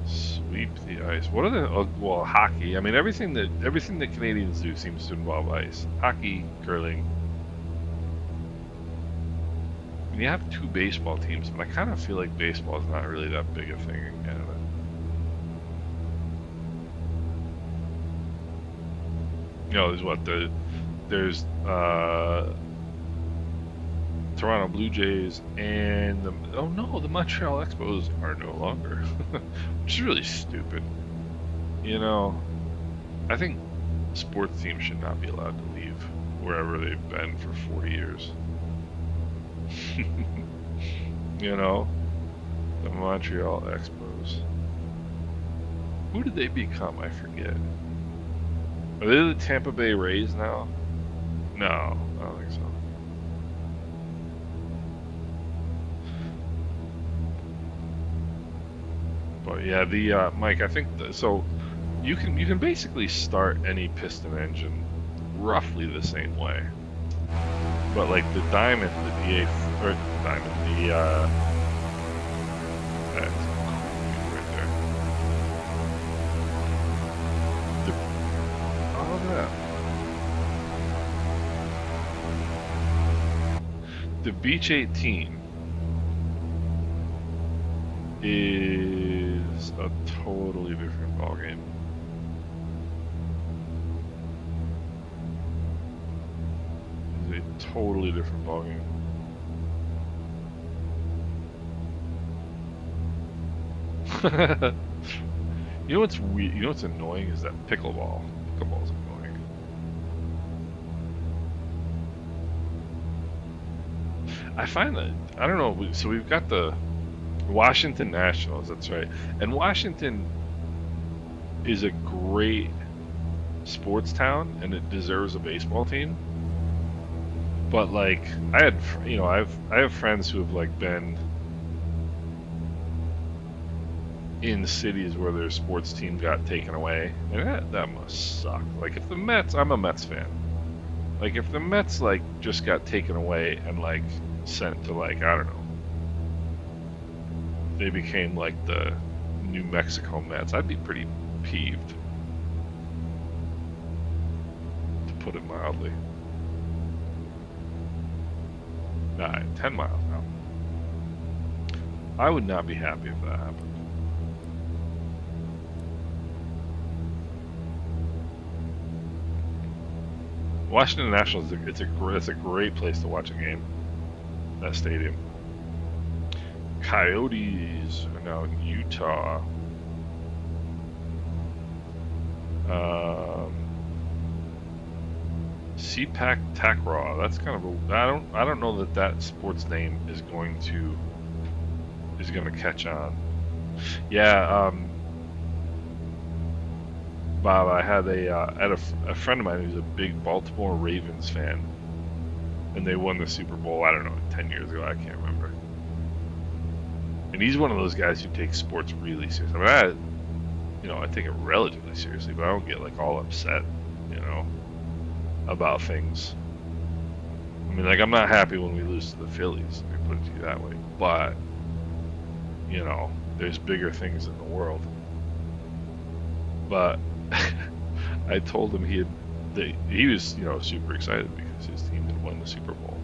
Sweep the ice. What are the well, hockey. I mean, everything that Canadians do seems to involve ice. Hockey, curling. I mean, you have two baseball teams, but I kind of feel like baseball is not really that big a thing in Canada. You know, there's Toronto Blue Jays and the Montreal Expos are no longer, which is really stupid. You know, I think sports teams should not be allowed to leave wherever they've been for 40 years. You know, the Montreal Expos. Who did they become? I forget. Are they the Tampa Bay Rays now? No, I don't think so. But yeah, the Mike, I think so. You can basically start any piston engine roughly the same way. But like the Diamond, the D8, or the Diamond, that's cool right there. Oh, look at that. The Beach 18 is a totally different ballgame. It's a totally different ballgame. You know what's weird? You know what's annoying is that pickleball. Pickleball's annoying. I find that I don't know. So we've got the Washington Nationals. That's right. And Washington is a great sports town, and it deserves a baseball team. But like, I have friends who have like been in cities where their sports team got taken away, and that must suck. Like if the Mets, I'm a Mets fan. Like if the Mets like just got taken away and like sent to like I don't know, they became like the New Mexico Mets, I'd be pretty peeved, to put it mildly. 10 miles now. I would not be happy if that happened. Washington Nationals, it's a great place to watch a game. That stadium. Coyotes are now in Utah. CPAC Takraw. That's kind of a. I don't know that sports name is going to catch on. Yeah. Bob, I had a friend of mine who's a big Baltimore Ravens fan, and they won the Super Bowl. I don't know, 10 years ago. I can't remember. And he's one of those guys who takes sports really seriously. I mean, I take it relatively seriously, but I don't get like all upset, about things. I mean, like I'm not happy when we lose to the Phillies. Let me put it to you that way. But there's bigger things in the world. But I told him he was super excited because his team had won the Super Bowl,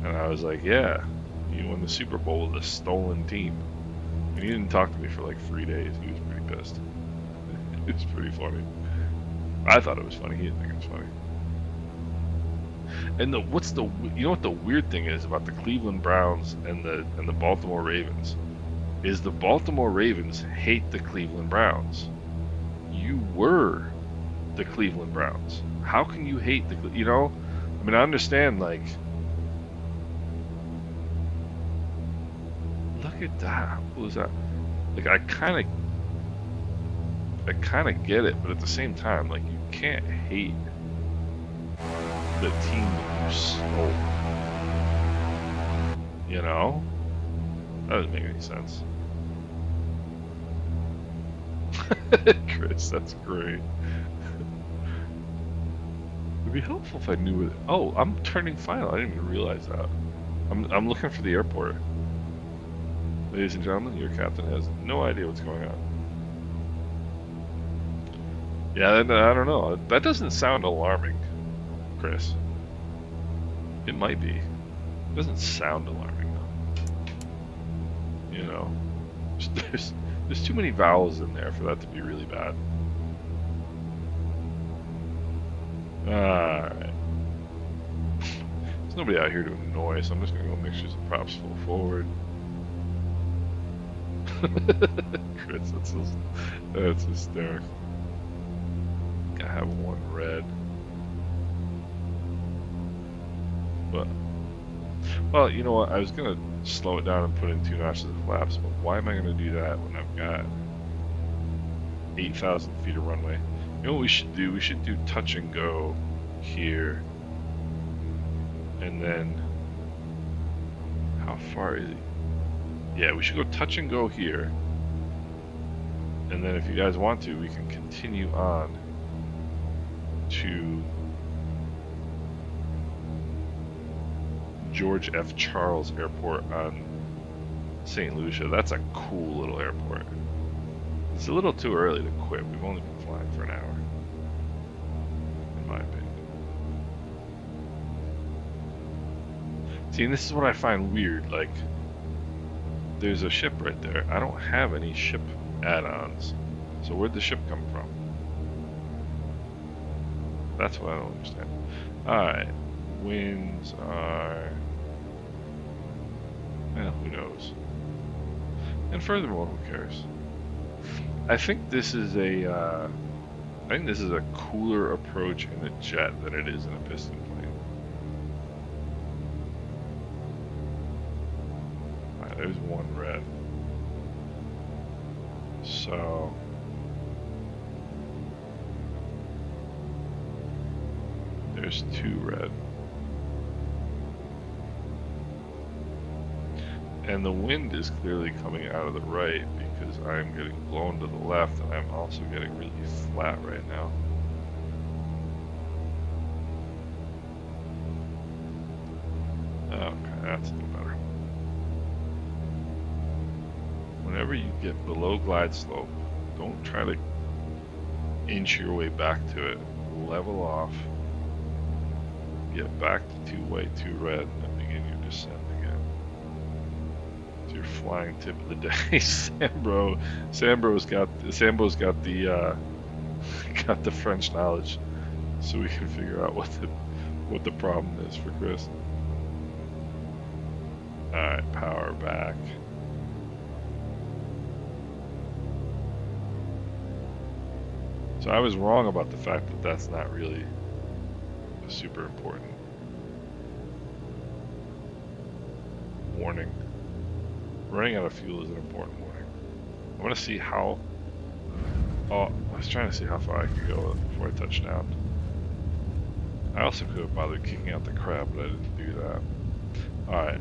and I was like, yeah, you won the Super Bowl with a stolen team. And he didn't talk to me for like 3 days. He was pretty pissed. It was pretty funny. I thought it was funny. He didn't think it was funny. And what the weird thing is about the Cleveland Browns and the Baltimore Ravens is the Baltimore Ravens hate the Cleveland Browns. You were the Cleveland Browns. How can you hate I mean, I understand, like, look at that. What was that? Like, I kind of get it, but at the same time, like, you can't hate the team that you stole. That doesn't make any sense. Chris, that's great. It'd be helpful if I knew it. Oh, I'm turning final. I didn't even realize that. I'm looking for the airport. Ladies and gentlemen, your captain has no idea what's going on. Yeah, I don't know. That doesn't sound alarming, Chris. It might be. It doesn't sound alarming, though. There's too many vowels in there for that to be really bad. Alright. There's nobody out here to annoy, so I'm just going to go make sure some props full forward. Chris, that's hysterical. I have one red. But, well, you know what? I was going to slow it down and put in 2 notches of flaps, but why am I going to do that when I've got 8,000 feet of runway? You know what we should do? We should do touch and go here. And then, how far is it? Yeah, we should go touch and go here. And then if you guys want to, we can continue on to George F. Charles Airport on St. Lucia. That's a cool little airport. It's a little too early to quit. We've only been flying for an hour, in my opinion. See, and this is what I find weird. Like, there's a ship right there. I don't have any ship add-ons. So where'd the ship come from? That's what I don't understand. Alright. Winds are... well, who knows? And furthermore, who cares? I think this is a cooler approach in a jet than it is in a piston plane. Alright, there's one red. So there's two red. And the wind is clearly coming out of the right because I'm getting blown to the left and I'm also getting really flat right now. Okay, that's a little better. Whenever you get below glide slope, don't try to inch your way back to it. Level off, get back to 2 white, 2 red, and then begin your descent again. It's your flying tip of the day. Sambo's got the French knowledge, so we can figure out what the problem is for Chris. Alright, power back. So I was wrong about the fact that that's not really super important warning. Running out of fuel is an important warning. I want to see how. Oh, I was trying to see how far I could go before I touched down. I also could have bothered kicking out the crab, but I didn't do that. Alright,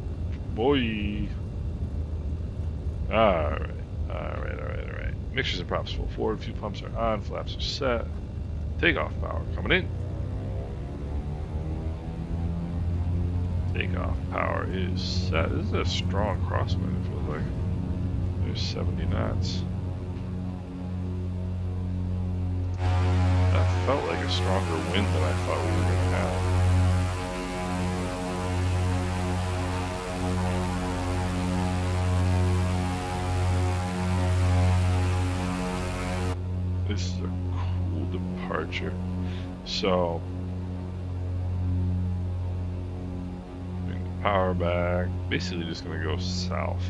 boy. Alright. Mixtures and props full forward, fuel pumps are on, flaps are set. Takeoff power coming in. Takeoff power is set. This is a strong crosswind, it feels like. There's 70 knots. That felt like a stronger wind than I thought we were going to have. This is a cool departure. So, bring the power back. Basically just going to go south.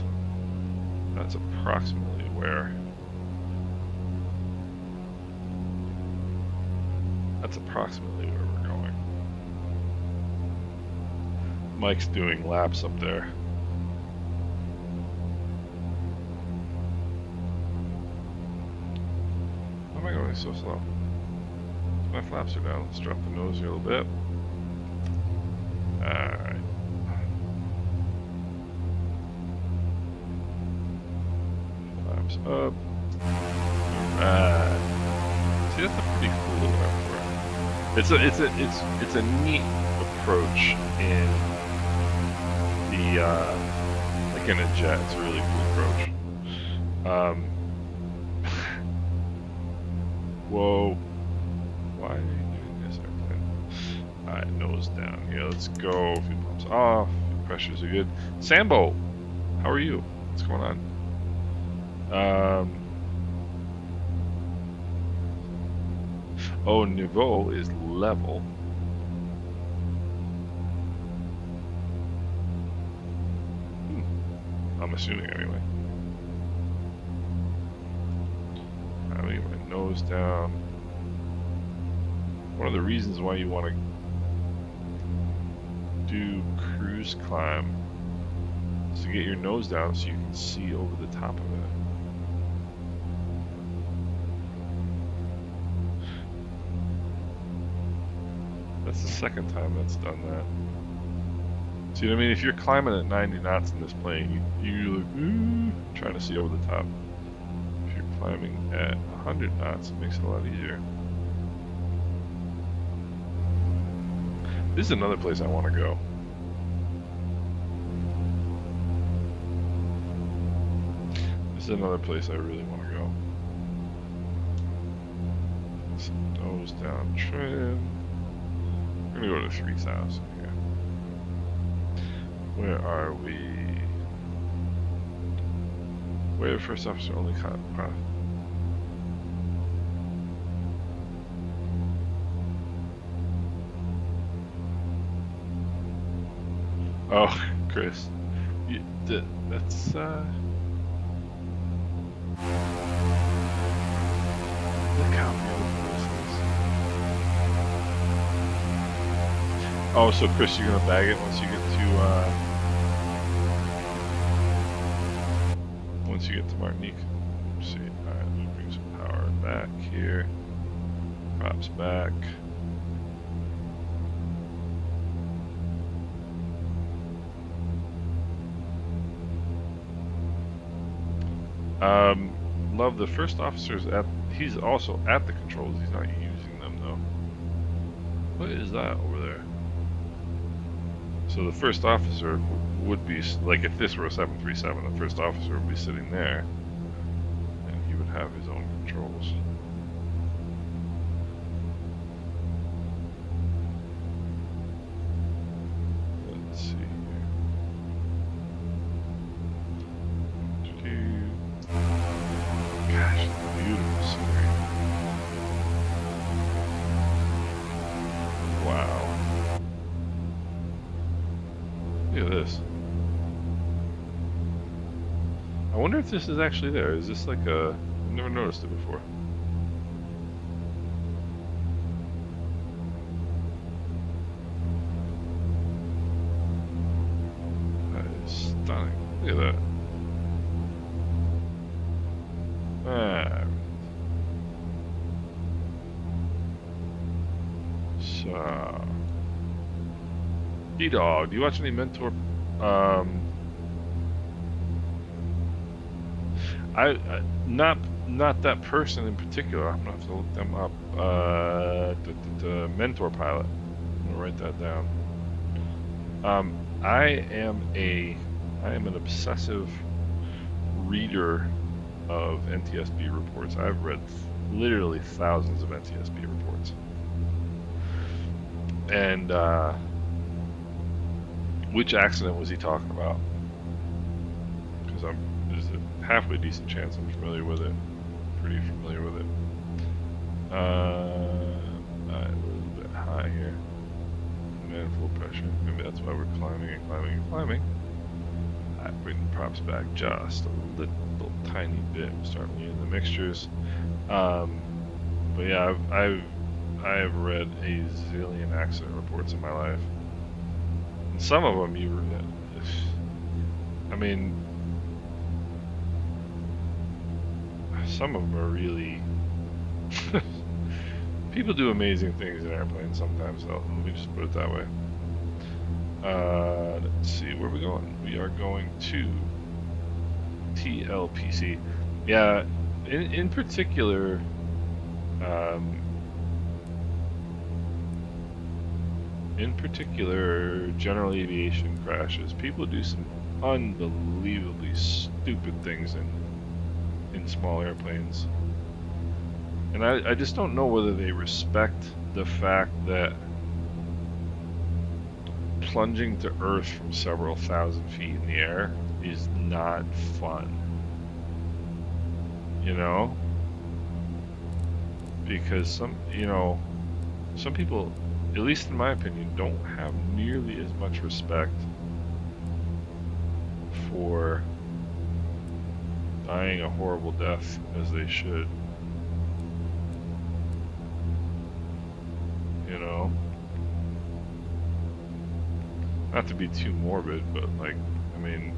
That's approximately where. That's approximately where we're going. Mike's doing laps up there. Why am I going so slow? My flaps are down. Let's drop the nose here a little bit. Alright. Flaps up. Alright. See, that's a pretty cool little airport. It's a neat approach in the like in a jet. It's a really cool approach. Whoa. Why are you doing this airplane? Alright, nose down here. Let's go. Fuel pumps off. Fuel pressures are good. Sambo, how are you? What's going on? Oh, niveau is level. I'm assuming anyway. I'm gonna get my nose down. One of the reasons why you want to do cruise climb is to get your nose down so you can see over the top of it. That's the second time that's done that. See what I mean? If you're climbing at 90 knots in this plane, you're like, trying to see over the top. If you're climbing at 100 knots, it makes it a lot easier. This is another place I want to go. This is another place I really want to go. Some nose down trim. We're gonna go to 3,000 here. Where are we? Where the first officer only caught. Oh, Chris. That's Look how beautiful this is. Oh, so Chris, you're gonna bag it once you get to Martinique. Let's see. All right, let me bring some power back here. Props back. Love, the first officer's he's also at the controls. He's not using them though. What is that over there? So the first officer would be, like, if this were a 737, the first officer would be sitting there, and he would have his own controls. Let's see here. Gosh, beautiful scenery. Wow. Look at this. I wonder if this is actually there. Is this like a... I've never noticed it before. That is stunning. Look at that. So... D-Dog, do you watch any Mentor? Not that person in particular. I'm gonna have to look them up. The Mentor Pilot. I'm gonna write that down. I am an obsessive reader of NTSB reports. I've read literally thousands of NTSB reports, and which accident was he talking about? Because there's a halfway decent chance I'm familiar with it. Pretty familiar with it. A little bit high here. Manifold pressure. Maybe that's why we're climbing and climbing and climbing. I bring the props back just a little tiny bit. Start reading the mixtures. But yeah, I have read a zillion accident reports in my life. Some of them I mean, some of them are really... People do amazing things in airplanes sometimes, though. Let me just put it that way. Let's see, where are we going? We are going to TLPC. Yeah, in particular, general aviation crashes. People do some unbelievably stupid things in small airplanes. And I just don't know whether they respect the fact that plunging to Earth from several thousand feet in the air is not fun. You know? Because some people, at least in my opinion, don't have nearly as much respect for dying a horrible death as they should. You know? Not to be too morbid, but like, I mean,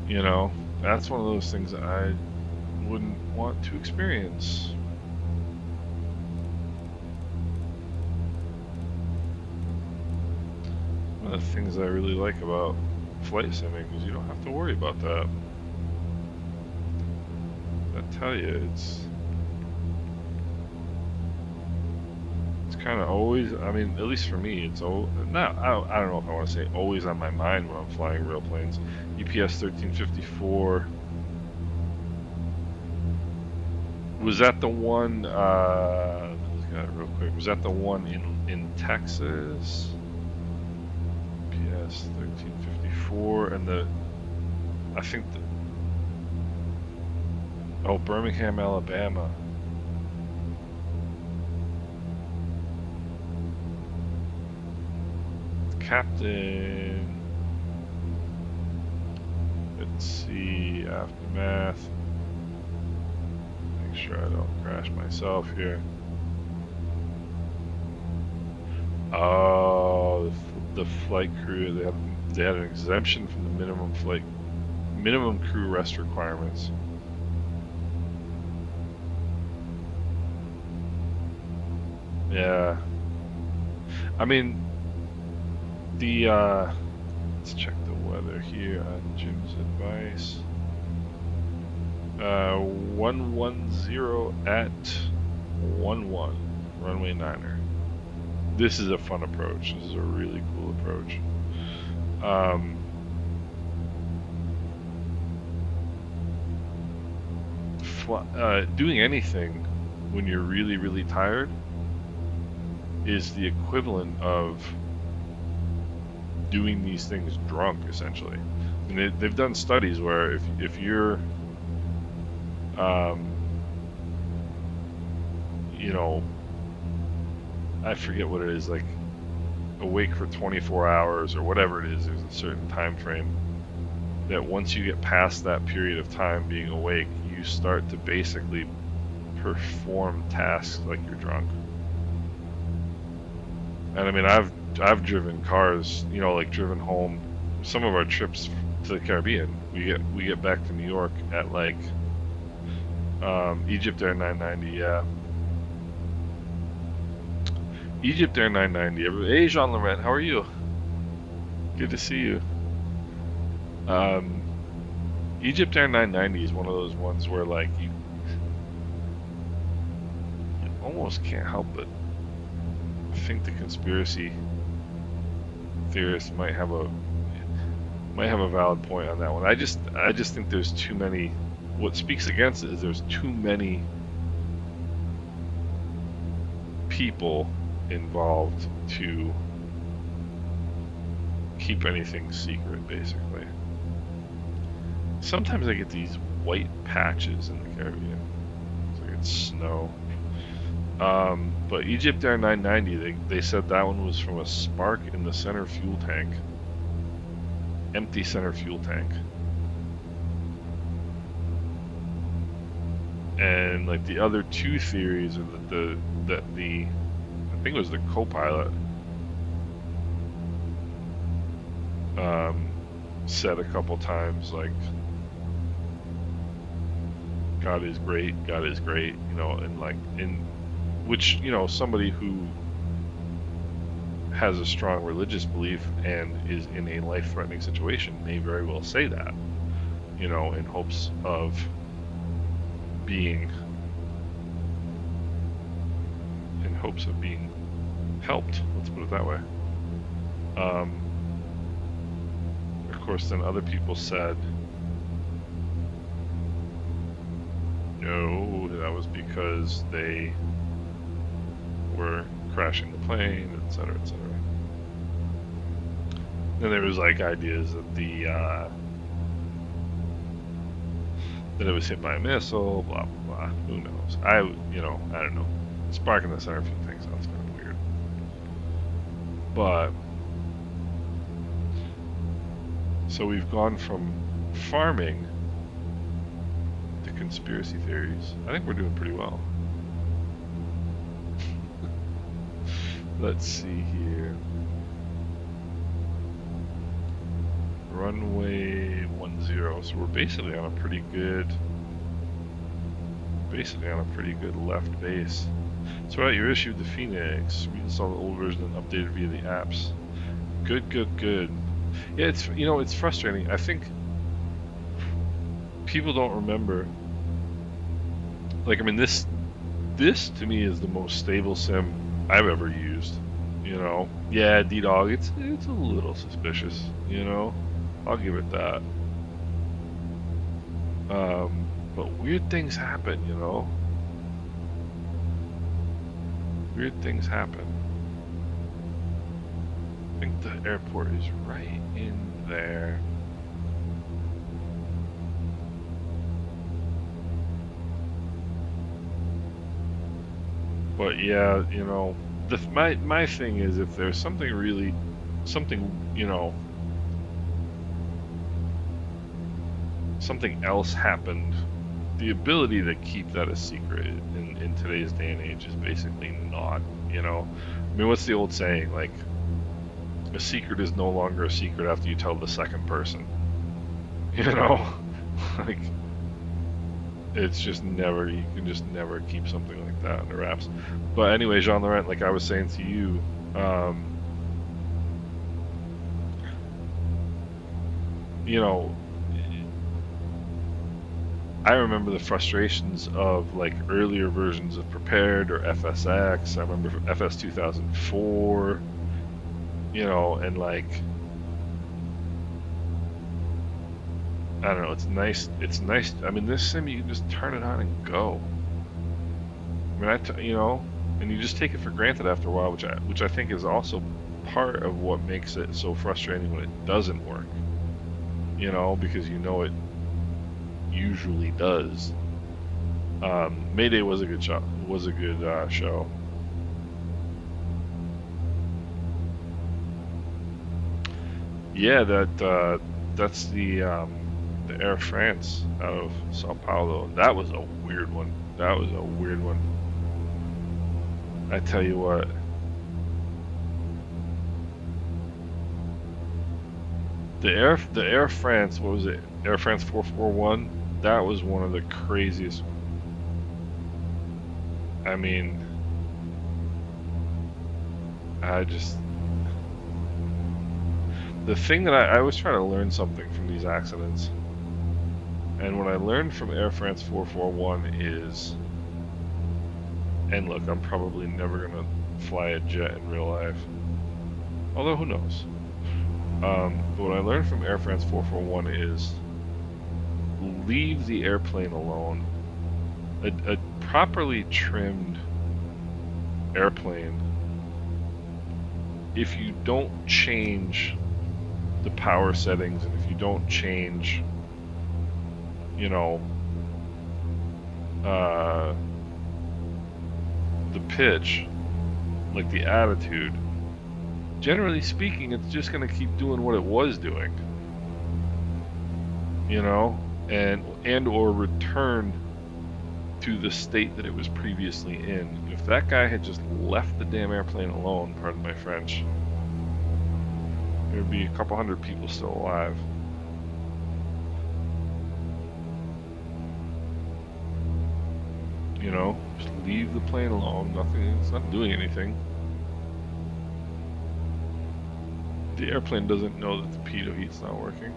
you know, that's one of those things that I wouldn't want to experience. One of the things I really like about flight simming is you don't have to worry about that. I tell you, it's kind of always, I mean, at least for me, it's I don't know if I want to say always on my mind when I'm flying real planes. UPS 1354. Was that the one, let's look at it real quick. Was that the one in Texas? UPS 1354 and I think Birmingham, Alabama. Captain Let's see, aftermath. Make sure I don't crash myself here. Oh, the flight crew, they had an exemption from the minimum crew rest requirements. Yeah. I mean, let's check the weather here on Jim's advice. 110 at 11, runway 9er. This is a fun approach. This is a really cool approach. Doing anything when you're really, really tired is the equivalent of doing these things drunk, essentially. I mean, they've done studies where if you're, you know, I forget what it is, like awake for 24 hours or whatever it is, there's a certain time frame that once you get past that period of time being awake, you start to basically perform tasks like you're drunk. And I mean, I've driven cars, you know, like driven home. Some of our trips to the Caribbean, we get back to New York at like Egypt Air 990, yeah. Egypt Air 990. Hey, Jean Laurent, how are you? Good to see you. Egypt Air 990 is one of those ones where like you almost can't help but think the conspiracy theorists might have a valid point on that one. I just think there's too many. What speaks against it is there's too many people involved to keep anything secret, basically. Sometimes I get these white patches in the Caribbean. It's like it's snow. But Egypt Air 990, they said that one was from a spark in the center fuel tank. Empty center fuel tank. And like the other two theories are that the I think it was the co-pilot said a couple times like God is great, you know, and like in which, you know, somebody who has a strong religious belief and is in a life-threatening situation may very well say that, you know, in hopes of being helped, let's put it that way. Of course, then other people said no, that was because they were crashing the plane, etc., etc. Then there was like ideas that that it was hit by a missile, blah blah blah. Who knows? I don't know. Sparking the center fuel tank sounds kind of weird, but so we've gone from farming to conspiracy theories. I think we're doing pretty well. Let's see here. Runway 10. So we're basically on a pretty good left base. So you issued the Phoenix. We installed the old version and updated via the apps. Good. Yeah, it's frustrating. I think people don't remember. Like, I mean, this to me is the most stable sim I've ever used. You know, yeah, D-Dog, it's a little suspicious. You know, I'll give it that. But weird things happen. You know, weird things happen. I think the airport is right in there. But yeah, you know, my thing is if there's something, you know, something else happened, the ability to keep that a secret in today's day and age is basically not, you know. I mean, what's the old saying? Like, a secret is no longer a secret after you tell the second person. You know? Like, it's just never, you can just never keep something like that under wraps. But anyway, Jean Laurent, like I was saying to you, you know, I remember the frustrations of like earlier versions of Prepared or FSX. I remember FS 2004, you know, and like, I don't know, it's nice. It's nice. I mean, this sim, you can just turn it on and go. I mean, you know, and you just take it for granted after a while, which I think is also part of what makes it so frustrating when it doesn't work. You know, because you know it usually does. Mayday was a good show. Was a good show. Yeah, that's the Air France out of Sao Paulo. That was a weird one. That was a weird one. I tell you what. The Air France, what was it? Air France 441. That was one of the craziest. I mean, the thing that I always try to learn something from these accidents. And what I learned from Air France 441 is, and look, I'm probably never gonna fly a jet in real life. Although, who knows? But what I learned from Air France 441 is leave the airplane alone. A properly trimmed airplane, if you don't change the power settings and if you don't change, you know, the pitch, like the attitude, generally speaking, it's just going to keep doing what it was doing, you know, and or return to the state that it was previously in. If that guy had just left the damn airplane alone, pardon my French, there would be a couple hundred people still alive. You know, just leave the plane alone. Nothing, it's not doing anything. The airplane doesn't know that the pitot heat's not working.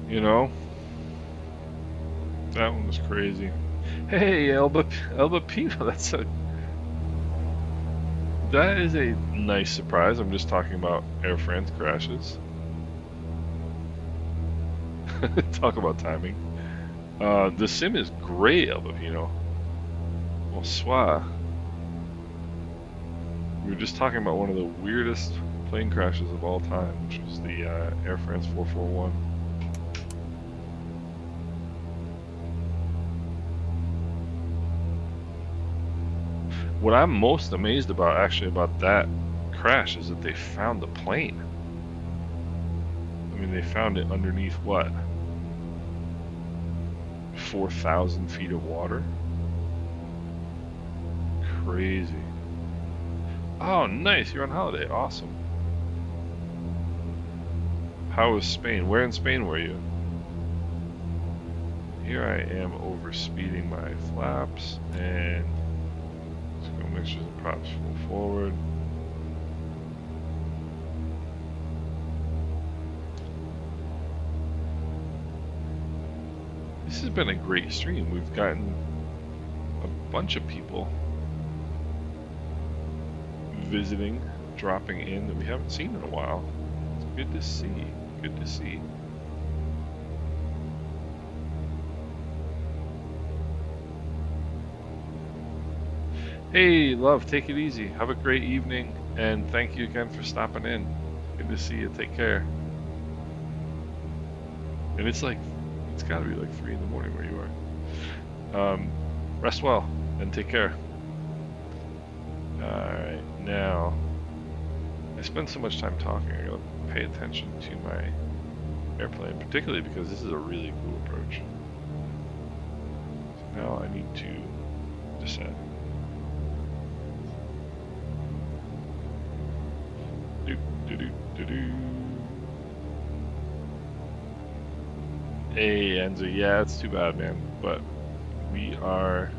You know, that one was crazy. Hey, Elba Pino, that is a nice surprise. I'm just talking about Air France crashes. Talk about timing. The sim is great, Elba Pino. Bonsoir. We were just talking about one of the weirdest plane crashes of all time, which was the Air France 441. What I'm most amazed about, actually, about that crash is that they found the plane. I mean, they found it underneath what? 4,000 feet of water? Crazy. Oh, nice. You're on holiday. Awesome. How was Spain? Where in Spain were you? Here I am over speeding my flaps and mixtures and props full forward. This has been a great stream. We've gotten a bunch of people visiting, dropping in that we haven't seen in a while. It's good to see. Good to see. Hey, love, take it easy. Have a great evening, and thank you again for stopping in. Good to see you. Take care. And it's gotta be like 3 in the morning where you are. Rest well and take care. Alright, now I spend so much time talking, I gotta pay attention to my airplane, particularly because this is a really cool approach. So now I need to descend. Hey Enzo, yeah, it's too bad, man, but we are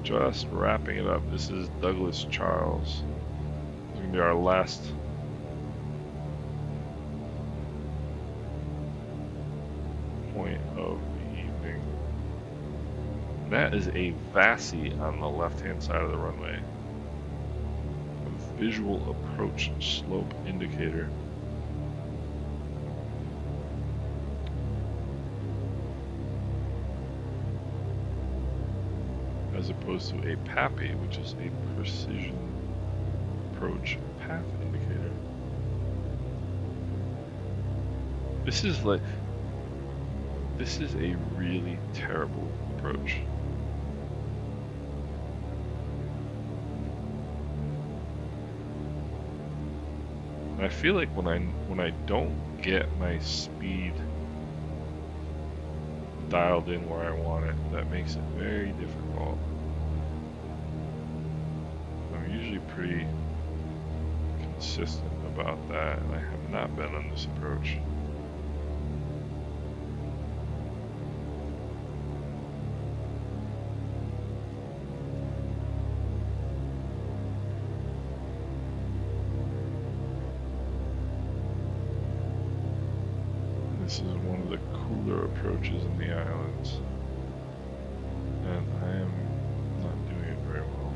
just wrapping it up. This is Douglas Charles. It's gonna be our last point of the evening. That is a VASI on the left-hand side of the runway. A visual approach slope indicator. As opposed to a PAPI, which is a precision approach path indicator. This is a really terrible approach. And I feel like when I don't get my speed dialed in where I want it, that makes it very difficult. I'm usually pretty consistent about that, and I have not been on this approach. This is one of the cooler approaches in the islands, and I am not doing it very well.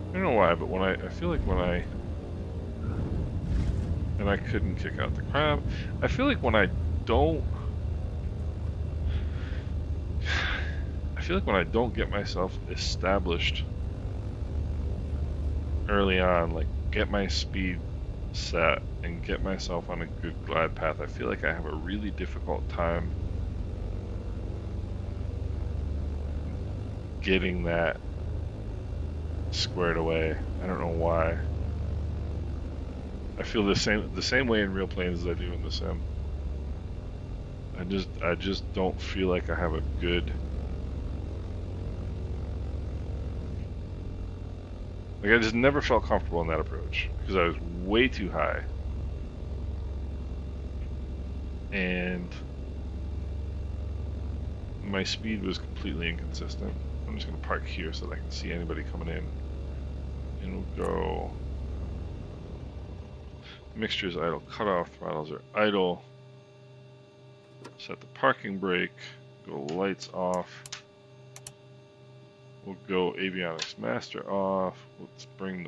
I don't know why, but I feel like and I couldn't kick out the crab. I feel like when I don't get myself established early on, like get my speed set and get myself on a good glide path, I feel like I have a really difficult time getting that squared away. I don't know why. I feel the same way in real planes as I do in the sim. I just don't feel like I have a good, like I just never felt comfortable in that approach because I was way too high. And my speed was completely inconsistent. I'm just going to park here so that I can see anybody coming in. And we'll go mixture is idle, cutoff, throttles are idle. Set the parking brake, go lights off. We'll go avionics master off. Let's bring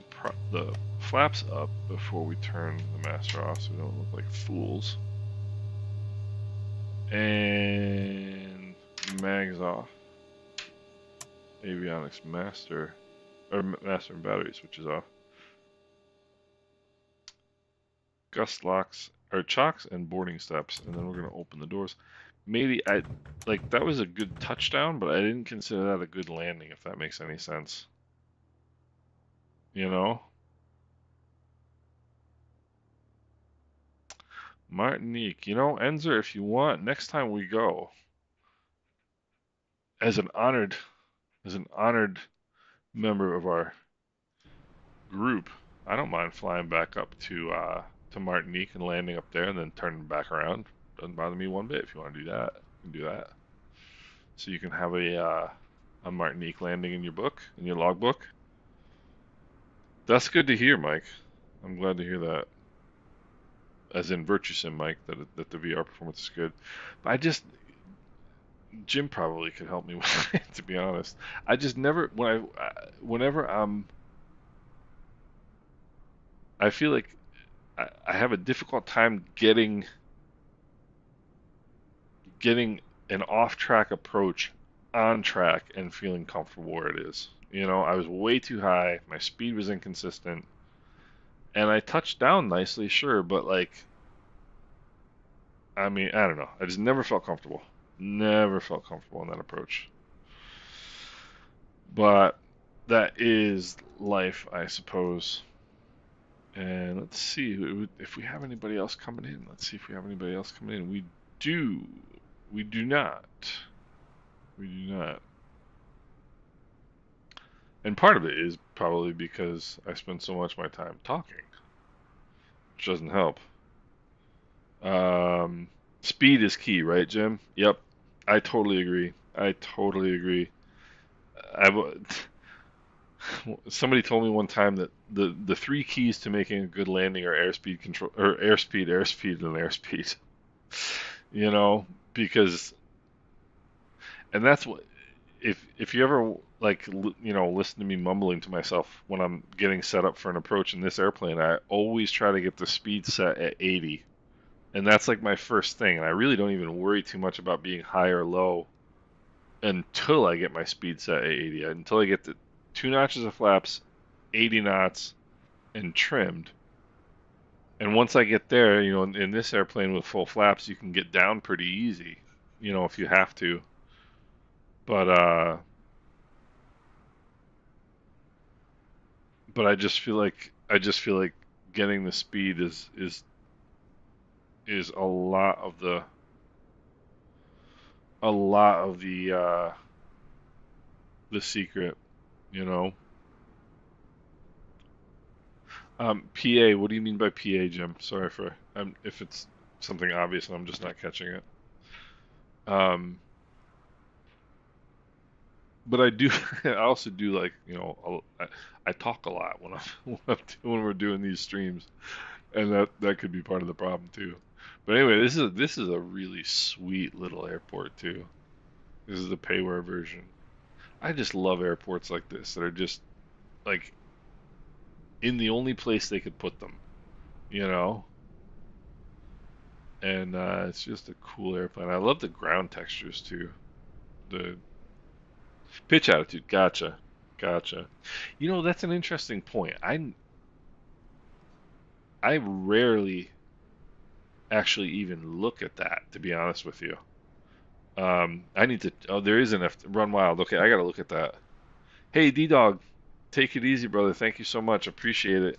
the flaps up before we turn the master off so we don't look like fools. And mags off. Avionics master, or master and battery switches off. Gust locks, or chocks and boarding steps, and then we're gonna open the doors. Maybe that was a good touchdown, but I didn't consider that a good landing, if that makes any sense. You know? Martinique, you know, Enzer, if you want, next time we go, as an honored member of our group, I don't mind flying back up to Martinique and landing up there and then turning back around. Doesn't bother me one bit. If you want to do that, you can do that. So you can have a Martinique landing in your book, in your logbook. That's good to hear, Mike. I'm glad to hear that. As in Virtue Sim, Mike, that the VR performance is good. But Jim probably could help me with it, to be honest. I just never, whenever I feel like I have a difficult time getting an off-track approach on track and feeling comfortable where it is. You know, I was way too high, my speed was inconsistent, And I touched down nicely, sure, but like, I mean, I don't know. I just never felt comfortable. Never felt comfortable in that approach. But that is life, I suppose. And let's see if we have anybody else coming in. Let's see if we have anybody else coming in. We do. We do not. We do not. And part of it is probably because I spend so much of my time talking, which doesn't help. Um, Speed is key, right, Jim? Yep. I totally agree. I totally agree. I somebody told me one time that the three keys to making a good landing are airspeed control or airspeed, and airspeed. You know, because and that's what if you ever like listen to me mumbling to myself when I'm getting set up for an approach in this airplane, I always try to get the speed set at 80. And that's like my first thing, and I really don't even worry too much about being high or low until I get my speed set at 80. Until I get the 2 notches of flaps, 80 knots, and trimmed. And once I get there, in this airplane with full flaps, you can get down pretty easy, if you have to. But I just feel like getting the speed is a lot of the secret, you know. PA, what do you mean by PA, Jim? Sorry for if it's something obvious and I'm just not catching it. Um, but I do, I also do like, I talk a lot when when we're doing these streams, and that could be part of the problem too. But anyway, this is a really sweet little airport too. This is the Payware version. I just love airports like this that are just like in the only place they could put them, you know? And it's just a cool airplane. I love the ground textures too. The pitch attitude, gotcha, gotcha. That's an interesting point. I rarely actually even look at that, to be honest with you. I need to. Oh, there is an Run Wild. Okay, I gotta look at that. Hey, D Dog, take it easy, brother. Thank you so much. Appreciate it.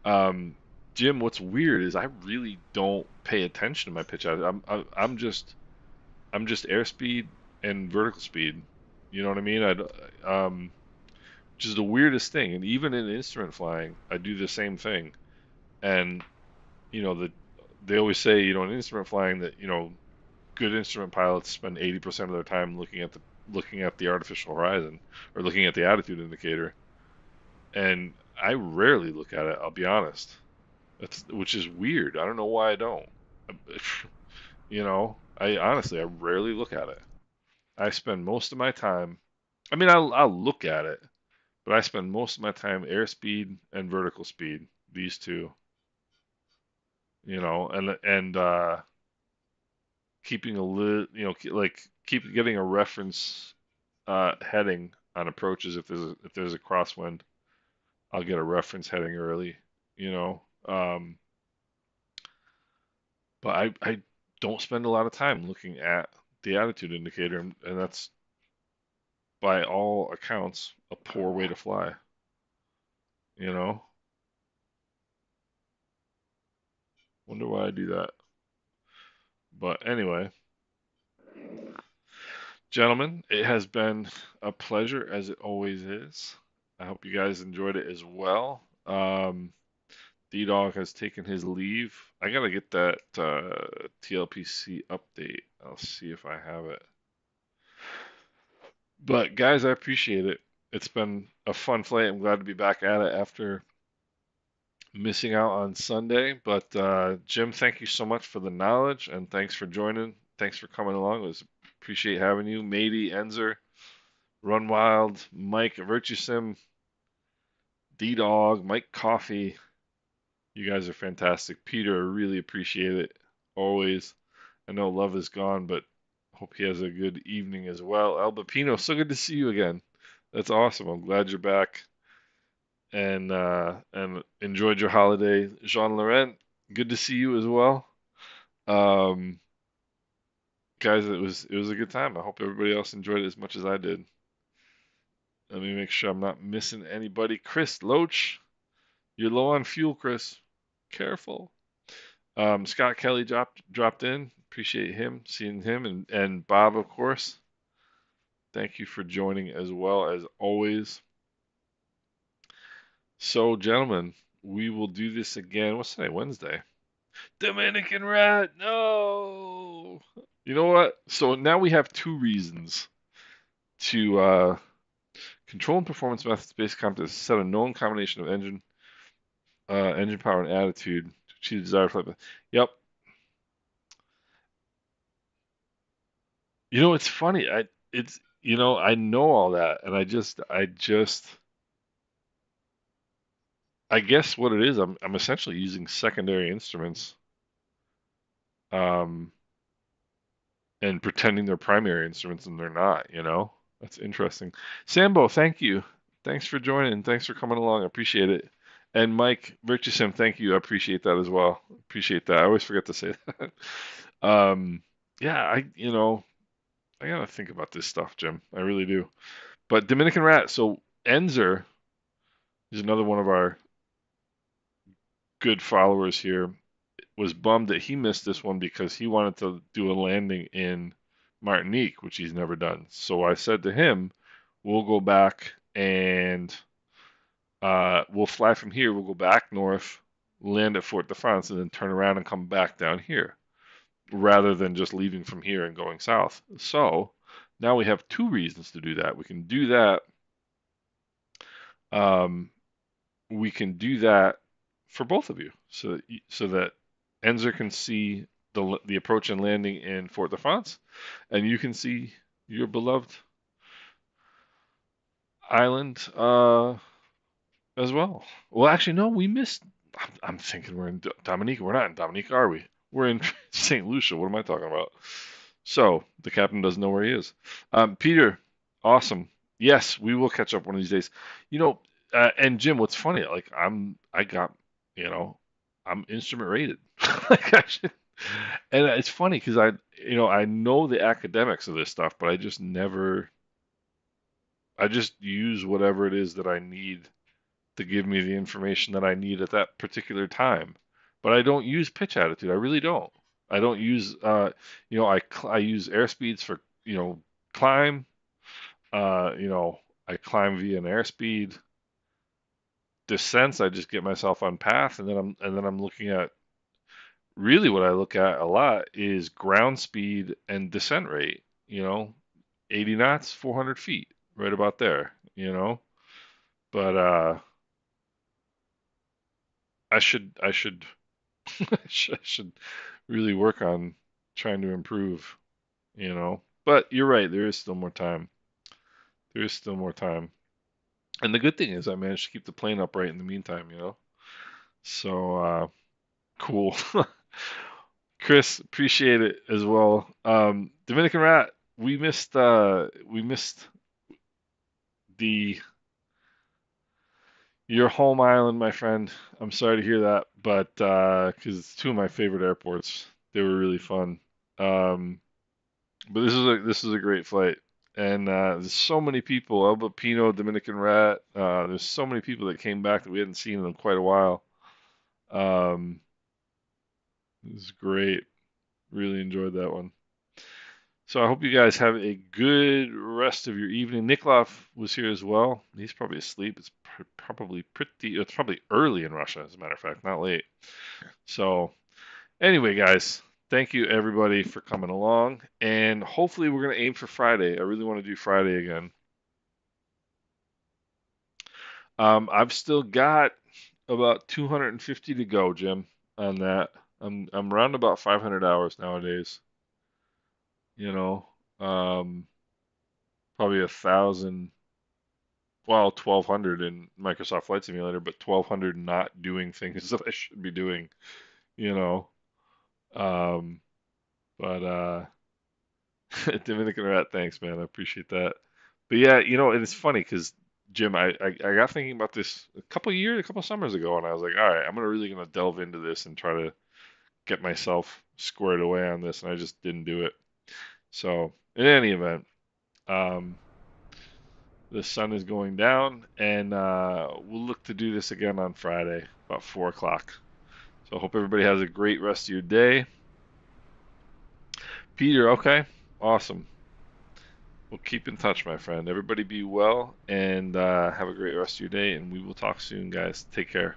Um, Jim, what's weird is I really don't pay attention to my pitch attitude. I'm just airspeed and vertical speed. You know what I mean? Which is the weirdest thing. And even in instrument flying, I do the same thing. And they always say, in instrument flying that good instrument pilots spend 80% of their time looking at the artificial horizon or looking at the attitude indicator. And I rarely look at it. I'll be honest. Which is weird. I don't know why I don't. I honestly I rarely look at it. I spend most of my time. I mean, I'll look at it, but I spend most of my time airspeed and vertical speed. These two, and keeping a like keep getting a reference heading on approaches. If there's a crosswind, I'll get a reference heading early. You know, um, but I don't spend a lot of time looking at the attitude indicator, and that's by all accounts a poor way to fly. You know, wonder why I do that. But anyway, gentlemen, it has been a pleasure as it always is. I hope you guys enjoyed it as well. D-Dog has taken his leave. I gotta get that TLPC update. I'll see if I have it. But guys, I appreciate it. It's been a fun flight. I'm glad to be back at it after missing out on Sunday. But Jim, thank you so much for the knowledge and thanks for joining. Thanks for coming along. It was appreciate having you, Matey, Enzer, Run Wild, Mike, Virtue Sim, D Dog, Mike Coffee. You guys are fantastic. Peter, I really appreciate it. Always. I know love is gone, but hope he has a good evening as well. Albapino, so good to see you again. That's awesome. I'm glad you're back. and enjoyed your holiday. Jean Laurent, good to see you as well. Um, guys, it was a good time. I hope everybody else enjoyed it as much as I did. Let me make sure I'm not missing anybody. Chris Loach, you're low on fuel, Chris. Careful. Scott Kelly dropped in. Appreciate him, seeing him, and Bob, of course. Thank you for joining as well as always. So, gentlemen, we will do this again. What's today? Wednesday. Dominican Rat, no. You know what? So now we have two reasons to control and performance methods-based competence set a known combination of engine power and attitude to achieve the desired flight. Yep. It's funny. I know all that, and I guess what it is, I'm essentially using secondary instruments, um, and pretending they're primary instruments, and they're not. That's interesting. Sambo, thank you. Thanks for joining. Thanks for coming along. I appreciate it. And Mike Virtusim, thank you. I appreciate that as well. Appreciate that. I always forget to say that. Um, yeah, I gotta think about this stuff, Jim. I really do. But Dominican Rat, so Enzer is another one of our good followers here. Was bummed that he missed this one because he wanted to do a landing in Martinique, which he's never done. So I said to him, we'll go back and we'll fly from here. We'll go back north, land at Fort de France, and then turn around and come back down here rather than just leaving from here and going south. So now we have two reasons to do that. We can do that. Um, we can do that for both of you, so that Enzer can see the approach and landing in Fort de France, and you can see your beloved island as well. Well, actually, no, we missed. I'm thinking we're in Dominica. We're not in Dominica, are we? We're in St. Lucia. What am I talking about? So the captain doesn't know where he is. Peter, awesome. Yes, we will catch up one of these days. You know, and Jim, what's funny? Like I got, you know, I'm instrument rated. Like I should, and it's funny because I know the academics of this stuff, but I just never, I just use whatever it is that I need to give me the information that I need at that particular time. But I don't use pitch attitude. I really don't. I don't use, I use airspeeds for, climb. Uh, you know, I climb via an airspeed. Descents, I just get myself on path, and then I'm looking at really what I look at a lot is ground speed and descent rate. 80 knots, 400 feet, right about there. But I should I should really work on trying to improve. But you're right, there is still more time. There is still more time. And the good thing is I managed to keep the plane upright in the meantime. So cool. Chris, appreciate it as well. Dominican Rat, we missed the your home island, my friend. I'm sorry to hear that, but because it's two of my favorite airports. They were really fun. Um, But this is a great flight, and there's so many people. Elba Pino, Dominican Rat. There's so many people that came back that we hadn't seen in quite a while. Um, it was great. Really enjoyed that one. So I hope you guys have a good rest of your evening. Nikolov was here as well. He's probably asleep. It's probably early in Russia, as a matter of fact, not late. So anyway, guys, thank you everybody for coming along, and hopefully we're gonna aim for Friday. I really want to do Friday again. I've still got about 250 to go, Jim, on that. I'm around about 500 hours nowadays. You know, um, Probably 1,000, well, 1,200 in Microsoft Flight Simulator, but 1,200 not doing things that I should be doing. You know, um, but Dominican Rat, thanks, man. I appreciate that. But yeah, and it's funny because Jim, I got thinking about this a couple summers ago, and I was like, all right, really gonna delve into this and try to get myself squared away on this, and I just didn't do it. So, in any event, um, the sun is going down, and we'll look to do this again on Friday, about 4 o'clock. So, I hope everybody has a great rest of your day. Peter, okay, awesome. We'll keep in touch, my friend. Everybody be well and have a great rest of your day, and we will talk soon, guys. Take care.